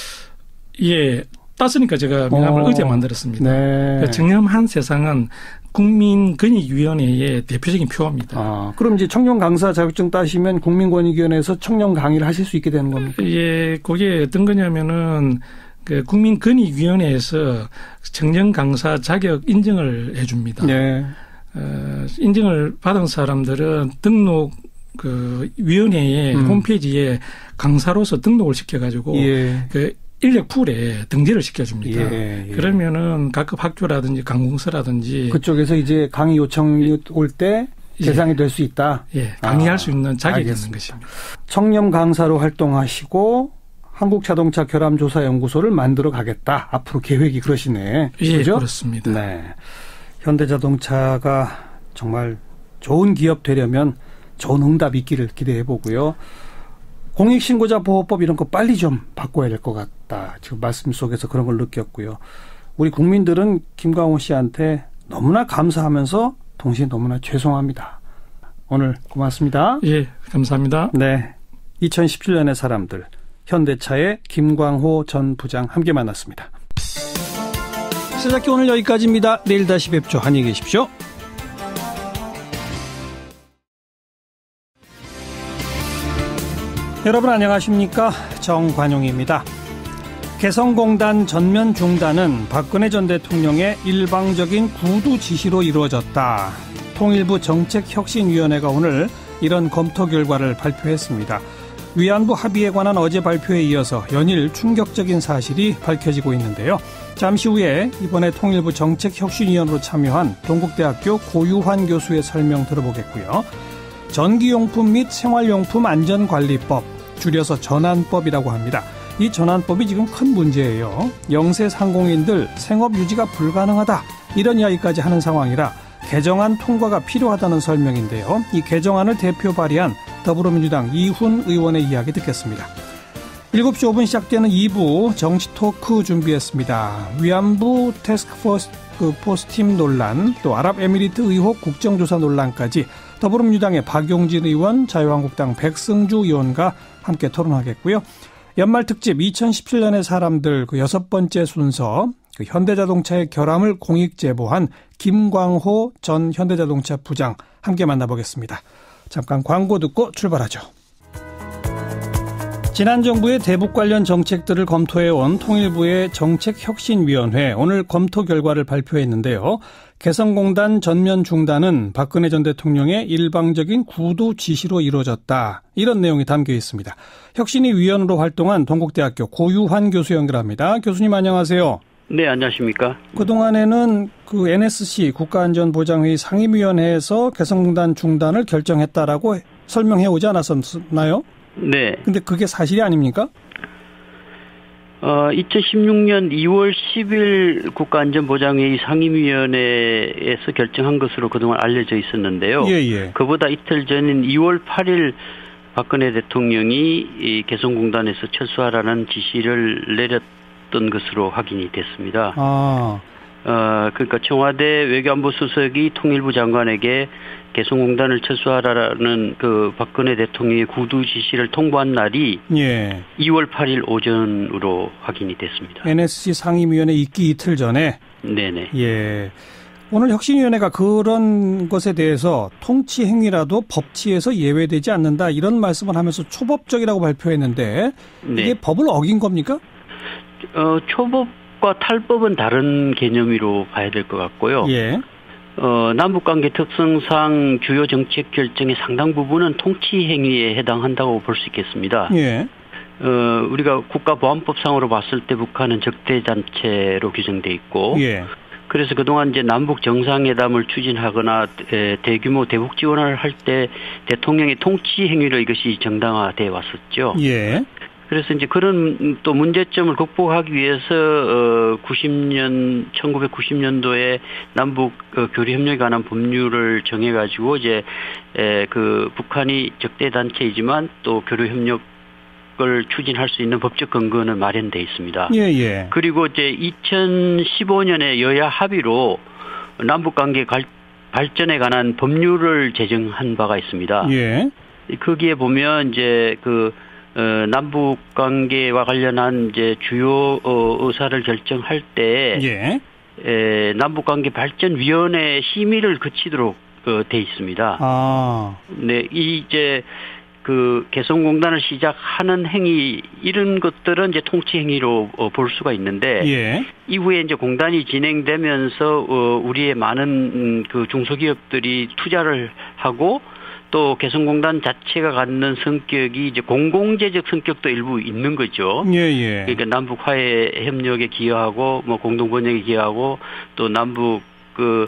예, 땄으니까 제가 명함을 어제 만들었습니다. 청렴한 세상은 국민권익위원회의 대표적인 표어입니다. 그럼 이제 청렴 강사 자격증 따시면 국민권익위원회에서 청렴 강의를 하실 수 있게 되는 겁니까? 예, 그게 어떤 거냐면은 그 국민권익위원회에서 청렴 강사 자격 인정을 해줍니다. 인증을 받은 사람들은 등록 위원회의 홈페이지에 강사로서 등록을 시켜가지고 그 인력 풀에 등재를 시켜줍니다. 그러면은 각급 학교라든지 강공서라든지 그쪽에서 이제 강의 요청이 올 때 대상이 될 수 있다. 강의할 수 있는 자격이 있는 것입니다. 청렴 강사로 활동하시고 한국자동차결함조사연구소를 만들어 가겠다. 앞으로 계획이 그러시네. 그렇죠? 그렇습니다. 현대자동차가 정말 좋은 기업 되려면 좋은 응답 있기를 기대해 보고요. 공익신고자 보호법 이런 거 빨리 좀 바꿔야 될 것 같다. 지금 말씀 속에서 그런 걸 느꼈고요. 우리 국민들은 김광호 씨한테 너무나 감사하면서 동시에 너무나 죄송합니다. 오늘 고맙습니다. 예, 감사합니다. 2017년의 사람들 현대차의 김광호 전 부장 함께 만났습니다. 시작기 오늘 여기까지입니다. 내일 다시 뵙죠. 안녕히 계십시오. 여러분 안녕하십니까? 정관용입니다. 개성공단 전면 중단은 박근혜 전 대통령의 일방적인 구두 지시로 이루어졌다. 통일부 정책혁신위원회가 오늘 이런 검토 결과를 발표했습니다. 위안부 합의에 관한 어제 발표에 이어서 연일 충격적인 사실이 밝혀지고 있는데요. 잠시 후에 이번에 통일부 정책혁신위원으로 참여한 동국대학교 고유환 교수의 설명 들어보겠고요. 전기용품 및 생활용품 안전관리법, 줄여서 전안법이라고 합니다. 이 전안법이 지금 큰 문제예요. 영세 상공인들 생업 유지가 불가능하다, 이런 이야기까지 하는 상황이라 개정안 통과가 필요하다는 설명인데요. 이 개정안을 대표 발의한 더불어민주당 이훈 의원의 이야기 듣겠습니다. 7시 5분 시작되는 2부 정치 토크 준비했습니다. 위안부 태스크포스팀 논란, 또 아랍에미리트 의혹 국정조사 논란까지 더불어민주당의 박용진 의원, 자유한국당 백승주 의원과 함께 토론하겠고요. 연말 특집 2017년의 사람들 그 6번째 순서, 그 현대자동차의 결함을 공익 제보한 김광호 전 현대자동차 부장 함께 만나보겠습니다. 잠깐 광고 듣고 출발하죠. 지난 정부의 대북 관련 정책들을 검토해온 통일부의 정책혁신위원회 오늘 검토 결과를 발표했는데요. 개성공단 전면 중단은 박근혜 전 대통령의 일방적인 구두 지시로 이루어졌다. 이런 내용이 담겨 있습니다. 혁신위 위원으로 활동한 동국대학교 고유환 교수 연결합니다. 교수님 안녕하세요. 네, 안녕하십니까. 그동안에는 그 NSC 국가안전보장회의 상임위원회에서 개성공단 중단을 결정했다라고 설명해 오지 않았었나요? 네. 근데 그게 사실이 아닙니까? 2016년 2월 10일 국가안전보장회의 상임위원회에서 결정한 것으로 그동안 알려져 있었는데요. 예. 그보다 이틀 전인 2월 8일 박근혜 대통령이 이 개성공단에서 철수하라는 지시를 내렸던 것으로 확인이 됐습니다. 그러니까 청와대 외교안보 수석이 통일부 장관에게 개성공단을 철수하라는 그 박근혜 대통령의 구두 지시를 통보한 날이 2월 8일 오전으로 확인이 됐습니다. NSC 상임위원회 있기 이틀 전에? 네네. 예. 오늘 혁신위원회가 그런 것에 대해서 통치 행위라도 법치에서 예외되지 않는다 이런 말씀을 하면서 초법적이라고 발표했는데 이게 법을 어긴 겁니까? 초법과 탈법은 다른 개념으로 봐야 될 것 같고요. 예. 남북관계 특성상 주요 정책 결정의 상당 부분은 통치 행위에 해당한다고 볼 수 있겠습니다. 예. 우리가 국가보안법상으로 봤을 때 북한은 적대단체로 규정돼 있고, 예. 그래서 그동안 이제 남북 정상회담을 추진하거나 대규모 대북 지원을 할 때 대통령의 통치 행위로 이것이 정당화돼 왔었죠. 예. 그래서 이제 그런 또 문제점을 극복하기 위해서 1990년도에 남북 교류 협력에 관한 법률을 정해가지고 이제 그 북한이 적대 단체이지만 또 교류 협력을 추진할 수 있는 법적 근거는 마련돼 있습니다. 예. 그리고 이제 2015년에 여야 합의로 남북 관계 발전에 관한 법률을 제정한 바가 있습니다. 예. 거기에 보면 이제 남북 관계와 관련한 이제 주요 의사를 결정할 때 남북 관계 발전 위원회 심의를 거치도록 돼 있습니다. 네, 이제 그 개성공단을 시작하는 행위 이런 것들은 이제 통치 행위로 볼 수가 있는데 이후에 이제 공단이 진행되면서 우리의 많은 그 중소기업들이 투자를 하고 또 개성공단 자체가 갖는 성격이 이제 공공재적 성격도 일부 있는 거죠. 그러니까 남북 화해 협력에 기여하고 뭐 공동 번영에 기여하고 또 남북 그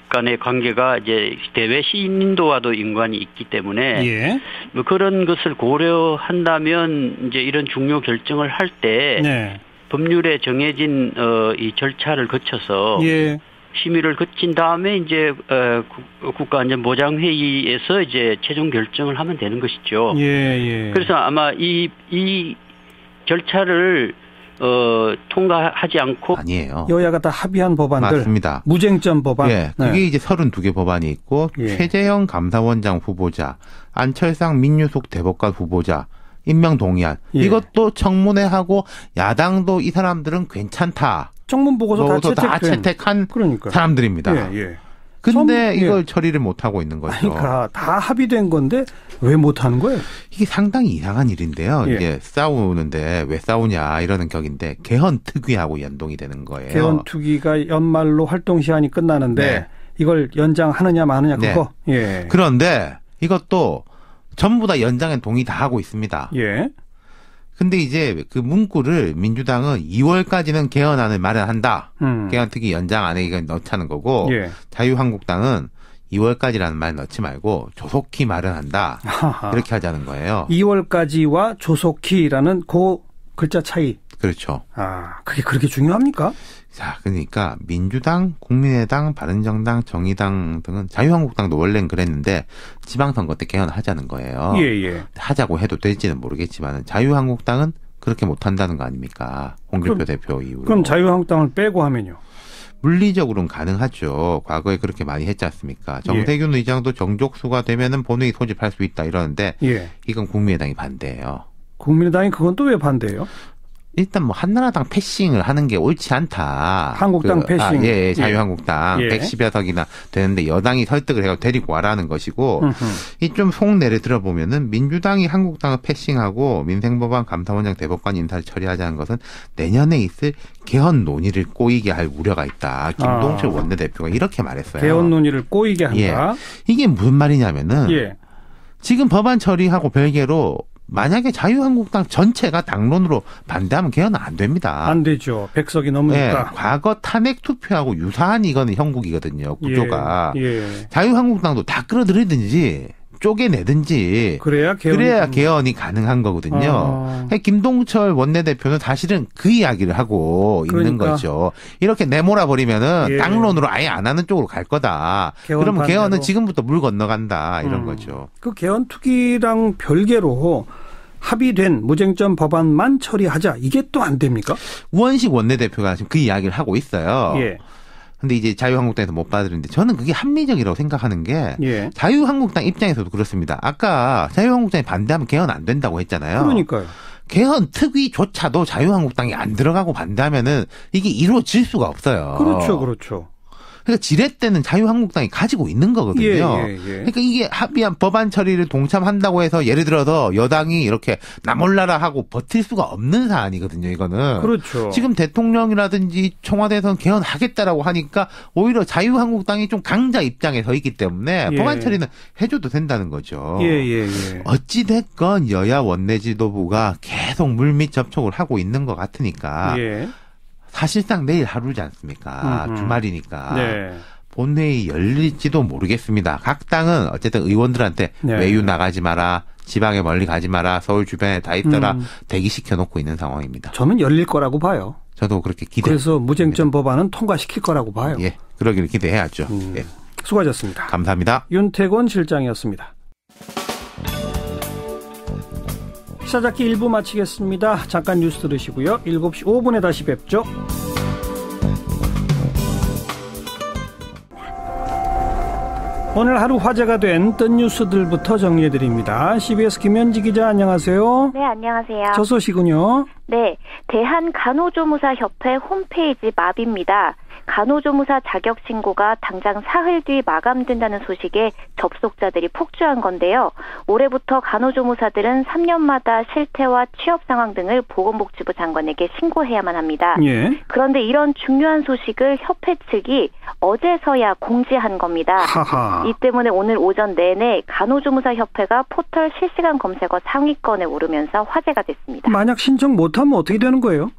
간의 관계가 이제 대외 신인도와도 연관이 있기 때문에 뭐 그런 것을 고려한다면 이제 이런 중요 결정을 할 때 법률에 정해진 이 절차를 거쳐서 심의를 거친 다음에 이제 국가안전보장회의에서 이제 최종 결정을 하면 되는 것이죠. 그래서 아마 이 절차를 통과하지 않고 아니에요. 여야가 다 합의한 법안들. 맞습니다. 무쟁점 법안. 그게 이제 32개 법안이 있고 최재형 감사원장 후보자, 안철상 민유숙 대법관 후보자 임명 동의안. 이것도 청문회하고 야당도 이 사람들은 괜찮다. 청문 보고서 다 채택한 사람들입니다. 근데 이걸 처리를 못하고 있는 거죠. 그러니까 다 합의된 건데 왜 못하는 거예요? 이게 상당히 이상한 일인데요. 이게 싸우는데 왜 싸우냐 이러는 격인데 개헌 특위하고 연동이 되는 거예요. 개헌 특위가 연말로 활동 시한이 끝나는데 이걸 연장하느냐 마느냐 그거. 그런데 이것도 전부 다 연장에 동의 다 하고 있습니다. 근데 이제 그 문구를 민주당은 2월까지는 개헌안을 마련한다. 개헌 특위 연장 안에 이거 넣자는 거고 자유한국당은 2월까지라는 말 넣지 말고 조속히 마련한다. 이렇게 하자는 거예요. 2월까지와 조속히라는 그 글자 차이. 그렇죠. 그게 그렇게 중요합니까? 자, 그러니까 민주당, 국민의당, 바른정당, 정의당 등은 자유한국당도 원래는 그랬는데 지방선거 때 개헌하자는 거예요. 하자고 해도 될지는 모르겠지만 자유한국당은 그렇게 못한다는 거 아닙니까? 홍길표 대표 이후로. 그럼 자유한국당을 빼고 하면요? 물리적으로는 가능하죠. 과거에 그렇게 많이 했지 않습니까? 정세균 의장도 정족수가 되면은 본회의 소집할 수 있다 이러는데 이건 국민의당이 반대예요. 국민의당이 그건 또 왜 반대예요? 일단 뭐 한나라당 패싱을 하는 게 옳지 않다. 한국당 패싱. 자유한국당 110여 석이나 되는데 여당이 설득을 해서 데리고 와라는 것이고 이 좀 속내를 들어보면은 민주당이 한국당을 패싱하고 민생법안 감사원장 대법관 인사를 처리하자는 것은 내년에 있을 개헌 논의를 꼬이게 할 우려가 있다. 김동철 원내대표가 이렇게 말했어요. 개헌 논의를 꼬이게 한다. 이게 무슨 말이냐면은 지금 법안 처리하고 별개로 만약에 자유한국당 전체가 당론으로 반대하면 개헌은 안 됩니다. 안 되죠. 100석이 넘으니까. 과거 탄핵 투표하고 유사한 이거는 형국이거든요. 구조가. 자유한국당도 다 끌어들이든지 쪼개내든지 그래야 개헌이 가능한 거거든요. 김동철 원내대표는 사실은 그 이야기를 하고 있는 거죠. 이렇게 내몰아버리면은 당론으로 아예 안 하는 쪽으로 갈 거다. 그러면 개헌은 지금부터 물 건너간다. 이런 거죠. 그 개헌 투기랑 별개로 합의된 무쟁점 법안만 처리하자. 이게 또 안 됩니까? 우원식 원내대표가 지금 그 이야기를 하고 있어요. 근데 이제 자유한국당에서 못 받으는데 저는 그게 합리적이라고 생각하는 게 자유한국당 입장에서도 그렇습니다. 아까 자유한국당이 반대하면 개헌 안 된다고 했잖아요. 그러니까요. 개헌 특위조차도 자유한국당이 안 들어가고 반대하면은 이게 이루어질 수가 없어요. 그렇죠. 그러니까 지렛대는 자유한국당이 가지고 있는 거거든요. 그러니까 이게 합의한 법안 처리를 동참한다고 해서 예를 들어서 여당이 이렇게 나몰라라 하고 버틸 수가 없는 사안이거든요. 이거는. 그렇죠. 지금 대통령이라든지 청와대에서는 개헌하겠다라고 하니까 오히려 자유한국당이 좀 강자 입장에 서 있기 때문에 법안 처리는 해줘도 된다는 거죠. 어찌 됐건 여야 원내 지도부가 계속 물밑 접촉을 하고 있는 것 같으니까. 사실상 내일 하루지 않습니까? 주말이니까. 본회의 열릴지도 모르겠습니다. 각 당은 어쨌든 의원들한테 외유 나가지 마라. 지방에 멀리 가지 마라. 서울 주변에 다 있더라. 대기시켜놓고 있는 상황입니다. 저는 열릴 거라고 봐요. 저도 그렇게 기대합니다. 그래서 무쟁점 법안은 통과시킬 거라고 봐요. 그러기를 기대해야죠. 수고하셨습니다. 감사합니다. 윤태곤 실장이었습니다. 시사잡기 1부 마치겠습니다. 잠깐 뉴스 들으시고요. 7시 5분에 다시 뵙죠. 오늘 하루 화제가 된 뜬 뉴스들부터 정리해드립니다. CBS 김현지 기자 안녕하세요. 네, 안녕하세요. 저 소식은요? 네, 대한간호조무사협회 홈페이지 마비입니다. 간호조무사 자격 신고가 당장 사흘 뒤 마감된다는 소식에 접속자들이 폭주한 건데요. 올해부터 간호조무사들은 3년마다 실태와 취업 상황 등을 보건복지부 장관에게 신고해야만 합니다. 그런데 이런 중요한 소식을 협회 측이 어제서야 공지한 겁니다. 이 때문에 오늘 오전 내내 간호조무사협회가 포털 실시간 검색어 상위권에 오르면서 화제가 됐습니다. 만약 신청 못하면 어떻게 되는 거예요?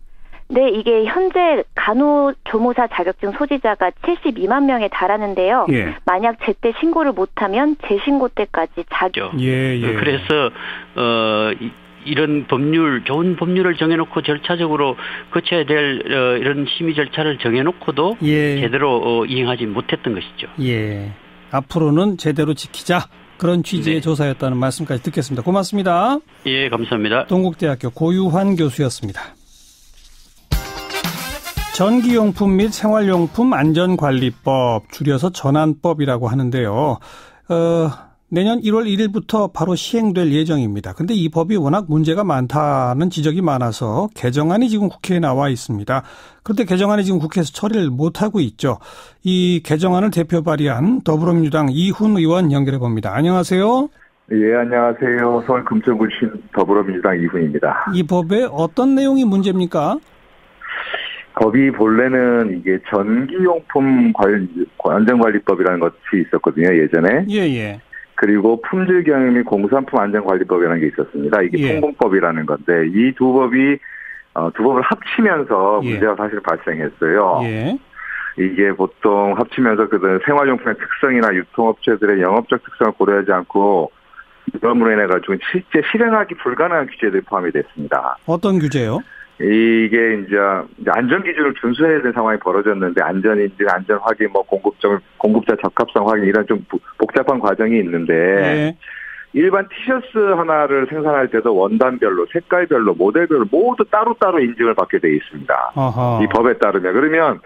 네, 이게 현재 간호조무사 자격증 소지자가 72만 명에 달하는데요. 만약 제때 신고를 못하면 재신고 때까지 그래서 이런 좋은 법률을 정해놓고 절차적으로 거쳐야 될 이런 심의 절차를 정해놓고도 제대로 이행하지 못했던 것이죠. 앞으로는 제대로 지키자. 그런 취지의 조사였다는 말씀까지 듣겠습니다. 고맙습니다. 감사합니다. 동국대학교 고유환 교수였습니다. 전기용품 및 생활용품 안전관리법, 줄여서 전안법이라고 하는데요. 내년 1월 1일부터 바로 시행될 예정입니다. 근데 이 법이 워낙 문제가 많다는 지적이 많아서 개정안이 지금 국회에 나와 있습니다. 그런데 개정안이 지금 국회에서 처리를 못하고 있죠. 이 개정안을 대표 발의한 더불어민주당 이훈 의원 연결해 봅니다. 안녕하세요. 안녕하세요. 서울 금천구 출신 더불어민주당 이훈입니다. 이 법의 어떤 내용이 문제입니까? 법이 본래는 이게 전기용품 안전관리법이라는 것이 있었거든요, 예전에. 그리고 품질경영 및 공산품 안전관리법이라는 게 있었습니다. 이게 통공법이라는 건데 이 두 법이 두 법을 합치면서 문제가 사실 발생했어요. 이게 보통 합치면서 그 생활용품의 특성이나 유통업체들의 영업적 특성을 고려하지 않고 그럼으로 인해 가지고 실제 실행하기 불가능한 규제들이 포함이 됐습니다. 어떤 규제요? 이게 이제 안전 기준을 준수해야 되는 상황이 벌어졌는데 안전인증, 안전 확인, 공급자 적합성 확인 이런 좀 복잡한 과정이 있는데 일반 티셔츠 하나를 생산할 때도 원단별로, 색깔별로, 모델별로 모두 따로따로 인증을 받게 돼 있습니다. 아하. 이 법에 따르면. 그러면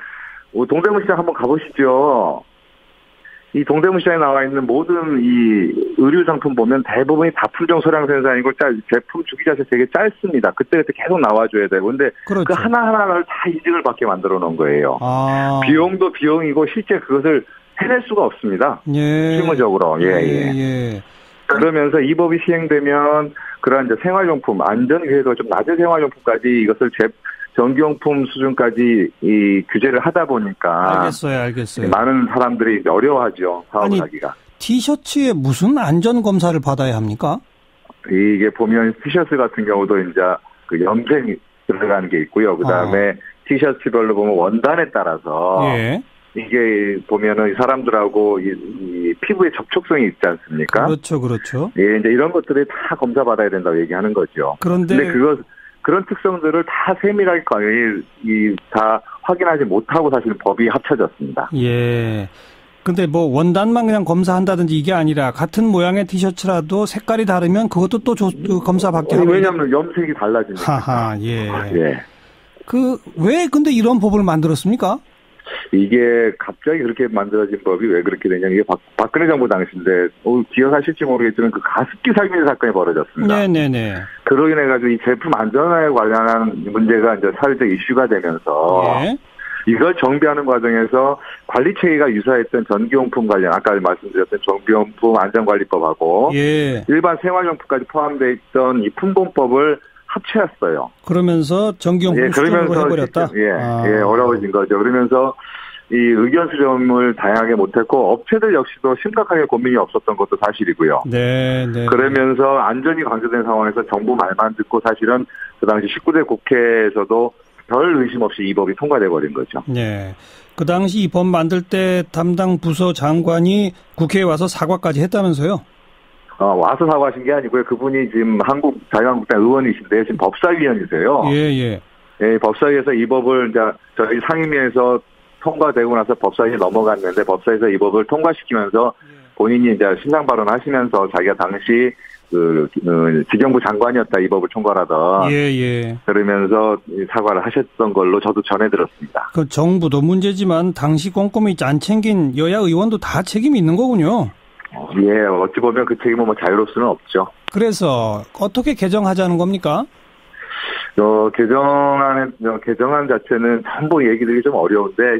동대문 시장 한번 가보시죠. 이 동대문 시장에 나와 있는 모든 이 의류 상품 보면 대부분이 다 품종 소량 생산이고 제품 주기 자체 되게 짧습니다. 그때그때 계속 나와줘야 되고. 근데 그렇죠. 그 하나하나를 다 인증을 받게 만들어 놓은 거예요. 비용도 비용이고 실제 그것을 해낼 수가 없습니다. 예. 실무적으로. 예. 그러면서 이 법이 시행되면 그러한 이제 생활용품, 안전위해도 좀 낮은 생활용품까지 이것을 전기용품 수준까지 이 규제를 하다 보니까. 알겠어요. 많은 사람들이 어려워하죠. 사업을 하기가. 티셔츠에 무슨 안전검사를 받아야 합니까? 이게 보면 티셔츠 같은 경우도 이제 그 염색이 들어가는 게 있고요. 그 다음에 티셔츠별로 보면 원단에 따라서. 예. 이게 보면은 사람들하고 이 피부의 접촉성이 있지 않습니까? 그렇죠. 예, 이제 이런 것들이 다 검사받아야 된다고 얘기하는 거죠. 근데 그런 특성들을 다 세밀하게 다 확인하지 못하고 사실 법이 합쳐졌습니다. 예. 근데 뭐 원단만 그냥 검사한다든지 이게 아니라 같은 모양의 티셔츠라도 색깔이 다르면 그것도 또 검사받게 하고. 왜냐하면 염색이 달라지니까. 하하, 예. 왜 근데 이런 법을 만들었습니까? 이게 갑자기 그렇게 만들어진 법이 왜 그렇게 되냐. 이게 박근혜 정부 당시인데, 기억하실지 모르겠지만 그 가습기 살균 사건이 벌어졌습니다. 네네네. 그로 인해가지고 이 제품 안전에 관련한 문제가 이제 사회적 이슈가 되면서, 예. 이걸 정비하는 과정에서 관리 체계가 유사했던 전기용품 관련, 아까 말씀드렸던 전기용품 안전관리법하고, 예. 일반 생활용품까지 포함되어 있던 이 품본법을 합체했어요. 그러면서 전기용품 수준으로 해버렸다? 어려워진 거죠. 그러면서 이 의견 수렴을 다양하게 못했고 업체들 역시도 심각하게 고민이 없었던 것도 사실이고요. 네. 그러면서 안전이 강조된 상황에서 정부 말만 듣고 사실은 그 당시 19대 국회에서도 별 의심 없이 이 법이 통과돼 버린 거죠. 네. 그 당시 이 법 만들 때 담당 부서 장관이 국회에 와서 사과까지 했다면서요? 와서 사과하신 게 아니고요. 그분이 지금 한국 자유한국당 의원이신데 지금 법사위원이세요. 예. 법사위에서 이 법을 이제 저희 상임위에서 통과되고 나서 법사위에 넘어갔는데 법사위에서 이 법을 통과시키면서 본인이 이제 신상 발언하시면서 자기가 당시 지경부 장관이었다 이 법을 총괄하던. 예. 그러면서 사과를 하셨던 걸로 저도 전해 들었습니다. 그 정부도 문제지만 당시 꼼꼼히 안 챙긴 여야 의원도 다 책임이 있는 거군요. 예, 어찌 보면 그 책임은 자유로울 수는 없죠. 그래서 어떻게 개정하자는 겁니까? 개정안 자체는 전부 얘기들이 좀 어려운데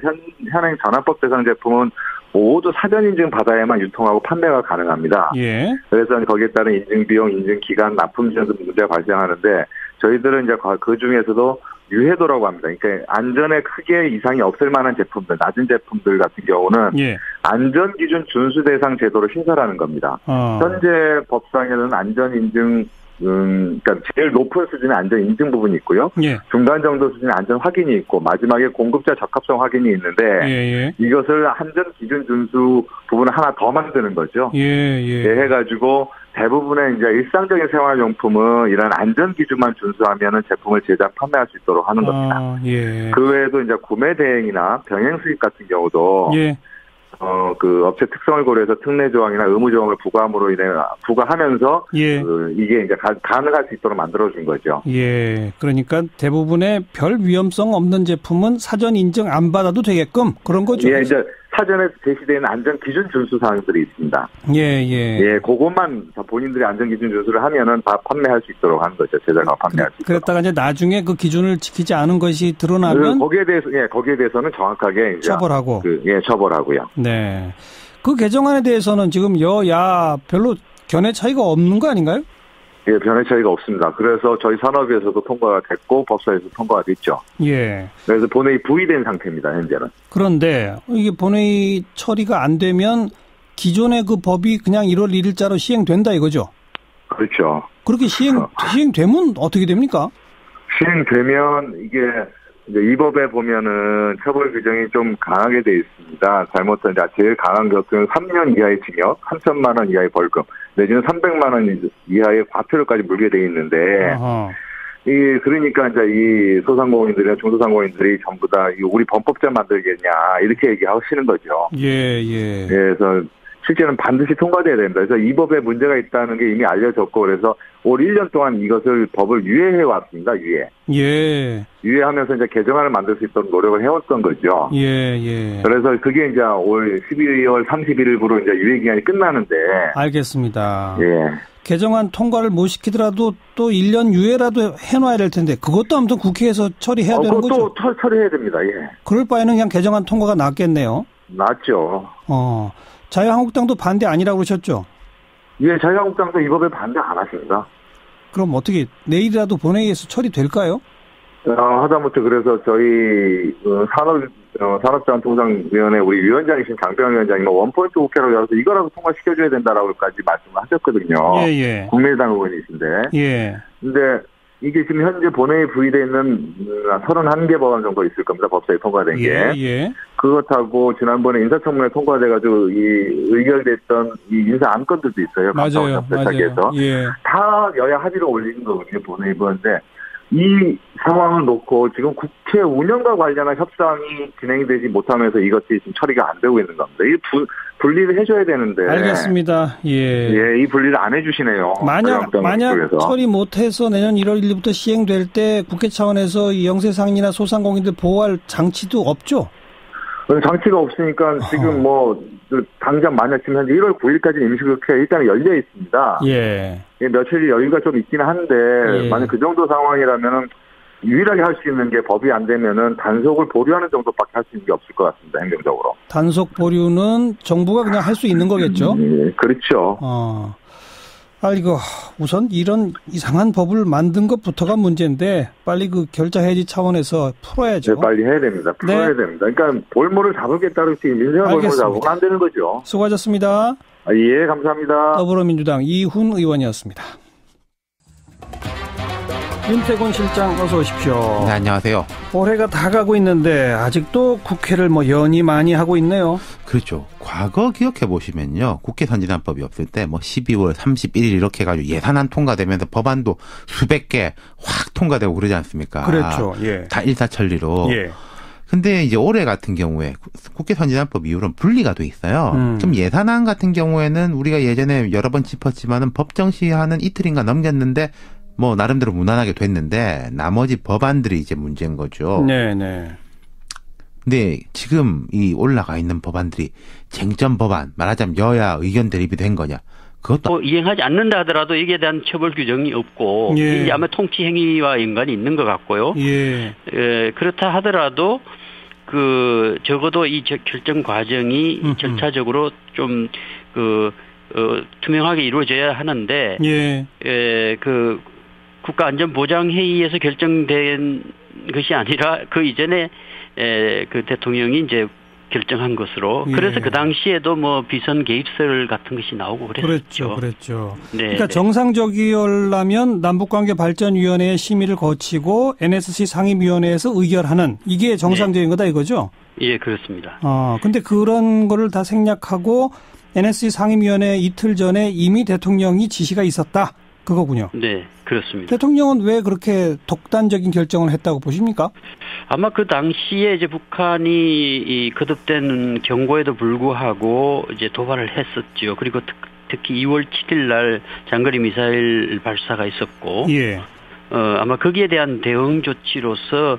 현행 전환법 대상 제품은 모두 사전 인증 받아야만 유통하고 판매가 가능합니다. 예. 그래서 거기에 따른 인증 비용, 인증 기간, 납품 지연 등 문제가 발생하는데 저희들은 이제 그 중에서도 유해도라고 합니다. 그러니까 안전에 크게 이상이 없을 만한 제품들, 낮은 제품들 같은 경우는 안전기준 준수 대상 제도를 신설하는 겁니다. 현재 법상에는 안전인증, 그러니까 제일 높은 수준의 안전인증 부분이 있고요. 중간 정도 수준의 안전 확인이 있고 마지막에 공급자 적합성 확인이 있는데 이것을 안전기준 준수 부분을 하나 더 만드는 거죠. 해가지고 대부분의 이제 일상적인 생활용품은 이런 안전 기준만 준수하면은 제품을 제작 판매할 수 있도록 하는 겁니다. 그 외에도 이제 구매 대행이나 병행 수입 같은 경우도 그 업체 특성을 고려해서 특례 조항이나 의무 조항을 부과하면서 이게 이제 가능할 수 있도록 만들어준 거죠. 그러니까 대부분의 별 위험성 없는 제품은 사전 인증 안 받아도 되게끔 그런 거죠. 이제 사전에 제시되는 안전 기준 준수 사항들이 있습니다. 그것만 본인들이 안전 기준 준수를 하면은 다 판매할 수 있도록 하는 거죠. 제작하고 판매할 수 있도록. 그랬다가 이제 나중에 그 기준을 지키지 않은 것이 드러나면 거기에 대해서는 정확하게 이제 처벌하고. 처벌하고요. 네. 그 개정안에 대해서는 지금 여야 별로 견해 차이가 없는 거 아닌가요? 변의 차이가 없습니다. 그래서 저희 산업위에서도 통과가 됐고 법사위에서 통과가 됐죠. 그래서 본회의 부의된 상태입니다. 현재는. 그런데 이게 본회의 처리가 안 되면 기존의 그 법이 그냥 1월 1일자로 시행된다 이거죠? 그렇죠. 그렇게 시행되면 어떻게 됩니까? 시행되면 이게 이제 이 법에 보면은 처벌 규정이 좀 강하게 돼 있습니다. 잘못한 제일 강한 것은 3년 이하의 징역, 3천만 원 이하의 벌금, 내지는 300만 원 이하의 과태료까지 물게 돼 있는데, 그러니까 이제 이 소상공인들이나 중소상공인들이 전부 다 우리 범법자 만들겠냐 이렇게 얘기하시는 거죠. 그래서 실제는 반드시 통과돼야 된다. 그래서 이 법에 문제가 있다는 게 이미 알려졌고 그래서 올 1년 동안 이것을 법을 유예해 왔습니다. 유예하면서 이제 개정안을 만들 수 있도록 노력을 해왔던 거죠. 그래서 그게 이제 올 12월 31일부로 이제 유예 기간이 끝나는데. 알겠습니다. 개정안 통과를 못 시키더라도 또 1년 유예라도 해놔야 될 텐데 그것도 아무튼 국회에서 처리해야 되는 거죠? 또 처리해야 됩니다. 그럴 바에는 그냥 개정안 통과가 낫겠네요. 낫죠. 자유한국당도 반대 아니라고 그러셨죠? 자유한국당도 이 법에 반대 안 하십니다. 그럼 어떻게 내일이라도 본회의에서 처리될까요? 하다못해 그래서 저희 산업자원통상위원회 우리 위원장이신 장병 위원장이 원포인트 국회라고 해서 이거라도 통과시켜줘야 된다라고까지 말씀을 하셨거든요. 국민의당 의원이신데. 근데 이게 지금 현재 본회의에 부의되어 있는 31개 법안 정도 있을 겁니다. 법사위 통과된 게. 그것하고 지난번에 인사청문회 통과돼가지고 의결됐던 이 인사 안건들도 있어요. 맞아요. 다 여야 합의로 올리는 거거든요. 본회의 보는데 이 상황을 놓고 지금 국회 운영과 관련한 협상이 진행되지 못하면서 이것이 지금 처리가 안 되고 있는 겁니다. 이 분리를 해줘야 되는데. 알겠습니다. 이 분리를 안 해주시네요. 만약 처리 못해서 내년 1월 1일부터 시행될 때 국회 차원에서 이 영세상인이나 소상공인들 보호할 장치도 없죠? 장치가 없으니까 지금 당장 만약 지금 현재 1월 9일까지 임시국회가 일단 열려 있습니다. 며칠 여유가 좀 있기는 한데 만약 그 정도 상황이라면은 유일하게 할 수 있는 게 법이 안 되면은 단속을 보류하는 정도밖에 할 수 있는 게 없을 것 같습니다. 행정적으로. 단속 보류는 정부가 그냥 할 수 있는 거겠죠? 그렇죠. 이거 우선 이런 이상한 법을 만든 것부터가 문제인데 빨리 그 결자 해지 차원에서 풀어야죠. 빨리 해야 됩니다. 풀어야 됩니다. 그러니까 볼모를 잡을겠다고 했지 민생을 볼모를 잡으면 안 되는 거죠. 수고하셨습니다. 감사합니다. 더불어민주당 이훈 의원이었습니다. 윤태곤 실장 어서 오십시오. 네, 안녕하세요. 올해가 다 가고 있는데 아직도 국회를 연이 많이 하고 있네요. 그렇죠. 과거 기억해 보시면요. 국회 선진화법이 없을 때 12월 31일 이렇게 해가지고 예산안 통과되면서 법안도 수백 개 확 통과되고 그러지 않습니까? 그렇죠. 다 일사천리로. 근데 이제 올해 같은 경우에 국회 선진화법 이후로는 분리가 돼 있어요. 좀 예산안 같은 경우에는 우리가 예전에 여러 번 짚었지만은 법정 시한은 이틀인가 넘겼는데 나름대로 무난하게 됐는데 나머지 법안들이 이제 문제인 거죠. 근데 지금 이 올라가 있는 법안들이 쟁점 법안, 말하자면 여야 의견 대립이 된 거냐? 그것도 이행하지 않는다 하더라도 이게 대한 처벌 규정이 없고 이게 아마 통치 행위와 연관이 있는 것 같고요. 그렇다 하더라도 적어도 이 결정 과정이 절차적으로 좀 투명하게 이루어져야 하는데 국가안전보장회의에서 결정된 것이 아니라 그 이전에 대통령이 이제 결정한 것으로 그래서 그 당시에도 비선 개입설 같은 것이 나오고 그랬죠. 그랬죠. 그러니까 정상적이려면 남북관계발전위원회의 심의를 거치고 NSC 상임위원회에서 의결하는 이게 정상적인 거다 이거죠? 그렇습니다. 근데 그런 거를 다 생략하고 NSC 상임위원회 이틀 전에 이미 대통령이 지시가 있었다. 그거군요. 네, 그렇습니다. 대통령은 왜 그렇게 독단적인 결정을 했다고 보십니까? 아마 그 당시에 이제 북한이 이 거듭된 경고에도 불구하고 이제 도발을 했었죠. 그리고 특히 2월 7일 날 장거리 미사일 발사가 있었고, 아마 거기에 대한 대응 조치로서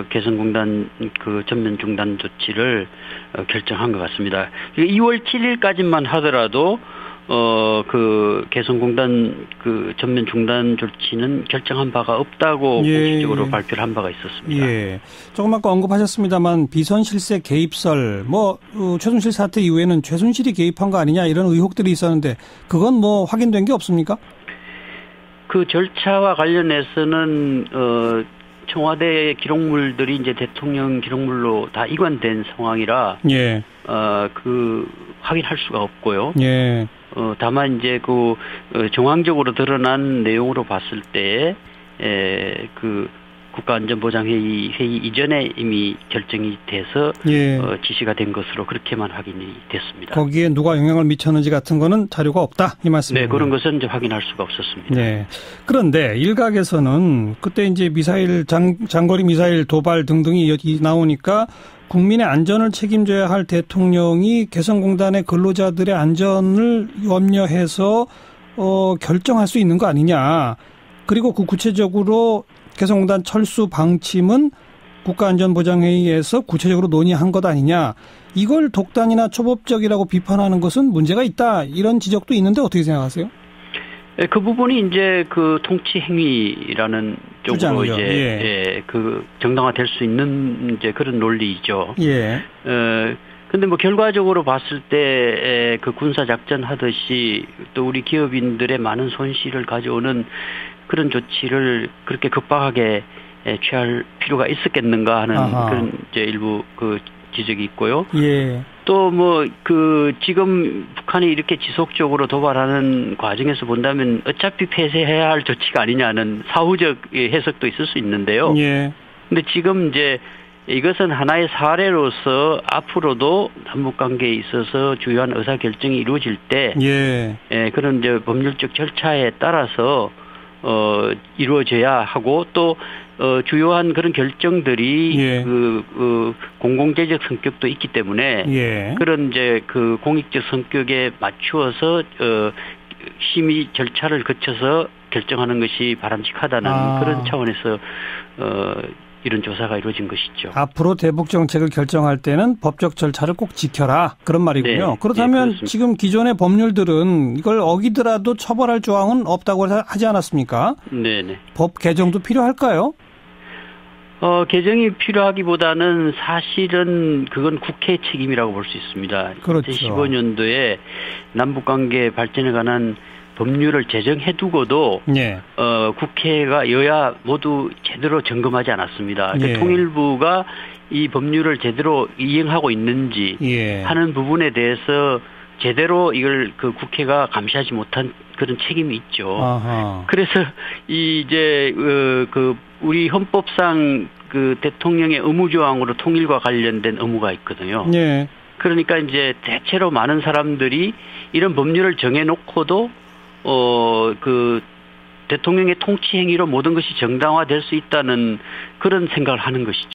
개성공단 전면 중단 조치를 결정한 것 같습니다. 2월 7일까지만 하더라도 개성공단 전면 중단 조치는 결정한 바가 없다고 공식적으로 발표를 한 바가 있었습니다. 조금 아까 언급하셨습니다만 비선실세 개입설, 최순실 사태 이후에는 최순실이 개입한 거 아니냐 이런 의혹들이 있었는데 그건 확인된 게 없습니까? 그 절차와 관련해서는 청와대 기록물들이 이제 대통령 기록물로 다 이관된 상황이라 확인할 수가 없고요. 다만 이제 정황적으로 드러난 내용으로 봤을 때 국가안전보장회의 회의 이전에 이미 결정이 돼서 예. 지시가 된 것으로 그렇게만 확인이 됐습니다. 거기에 누가 영향을 미쳤는지 같은 거는 자료가 없다 이 말씀이에요. 네, 그런 것은 이제 확인할 수가 없었습니다. 네. 그런데 일각에서는 그때 이제 미사일 장거리 미사일 도발 등등이 나오니까 국민의 안전을 책임져야 할 대통령이 개성공단의 근로자들의 안전을 염려해서 결정할 수 있는 거 아니냐. 그리고 그 구체적으로 개성공단 철수 방침은 국가안전보장회의에서 구체적으로 논의한 것 아니냐. 이걸 독단이나 초법적이라고 비판하는 것은 문제가 있다. 이런 지적도 있는데 어떻게 생각하세요? 그 부분이 이제 그 통치 행위라는 쪽으로 이제 예. 그 정당화될 수 있는 이제 그런 논리이죠. 예. 근데 뭐 결과적으로 봤을 때 그 군사 작전 하듯이 또 우리 기업인들의 많은 손실을 가져오는 그런 조치를 그렇게 급박하게 취할 필요가 있었겠는가 하는 그런 이제 일부 그 지적이 있고요. 예. 또 뭐 그 지금 북한이 이렇게 지속적으로 도발하는 과정에서 본다면 어차피 폐쇄해야 할 조치가 아니냐는 사후적 해석도 있을 수 있는데요. 예. 근데 지금 이제 이것은 하나의 사례로서 앞으로도 남북 관계에 있어서 주요한 의사 결정이 이루어질 때 그런 이제 법률적 절차에 따라서 이루어져야 하고 또 주요한 그런 결정들이 그 공공재적 성격도 있기 때문에 그런 이제 그 공익적 성격에 맞추어서 심의 절차를 거쳐서 결정하는 것이 바람직하다는 그런 차원에서 이런 조사가 이루어진 것이죠. 앞으로 대북 정책을 결정할 때는 법적 절차를 꼭 지켜라. 그런 말이군요. 네, 그렇다면 네, 지금 기존의 법률들은 이걸 어기더라도 처벌할 조항은 없다고 하지 않았습니까? 네네. 법 개정도 필요할까요? 개정이 필요하기보다는 사실은 그건 국회 책임이라고 볼 수 있습니다. 그렇죠. 2015년도에 남북관계 발전에 관한 법률을 제정해두고도 국회가 여야 모두 제대로 점검하지 않았습니다. 통일부가 이 법률을 제대로 이행하고 있는지 하는 부분에 대해서 제대로 이걸 그 국회가 감시하지 못한 그런 책임이 있죠. 그래서 이제 그 우리 헌법상 그 대통령의 의무조항으로 통일과 관련된 의무가 있거든요. 그러니까 이제 대체로 많은 사람들이 이런 법률을 정해놓고도 그 대통령의 통치 행위로 모든 것이 정당화될 수 있다는 그런 생각을 하는 것이죠.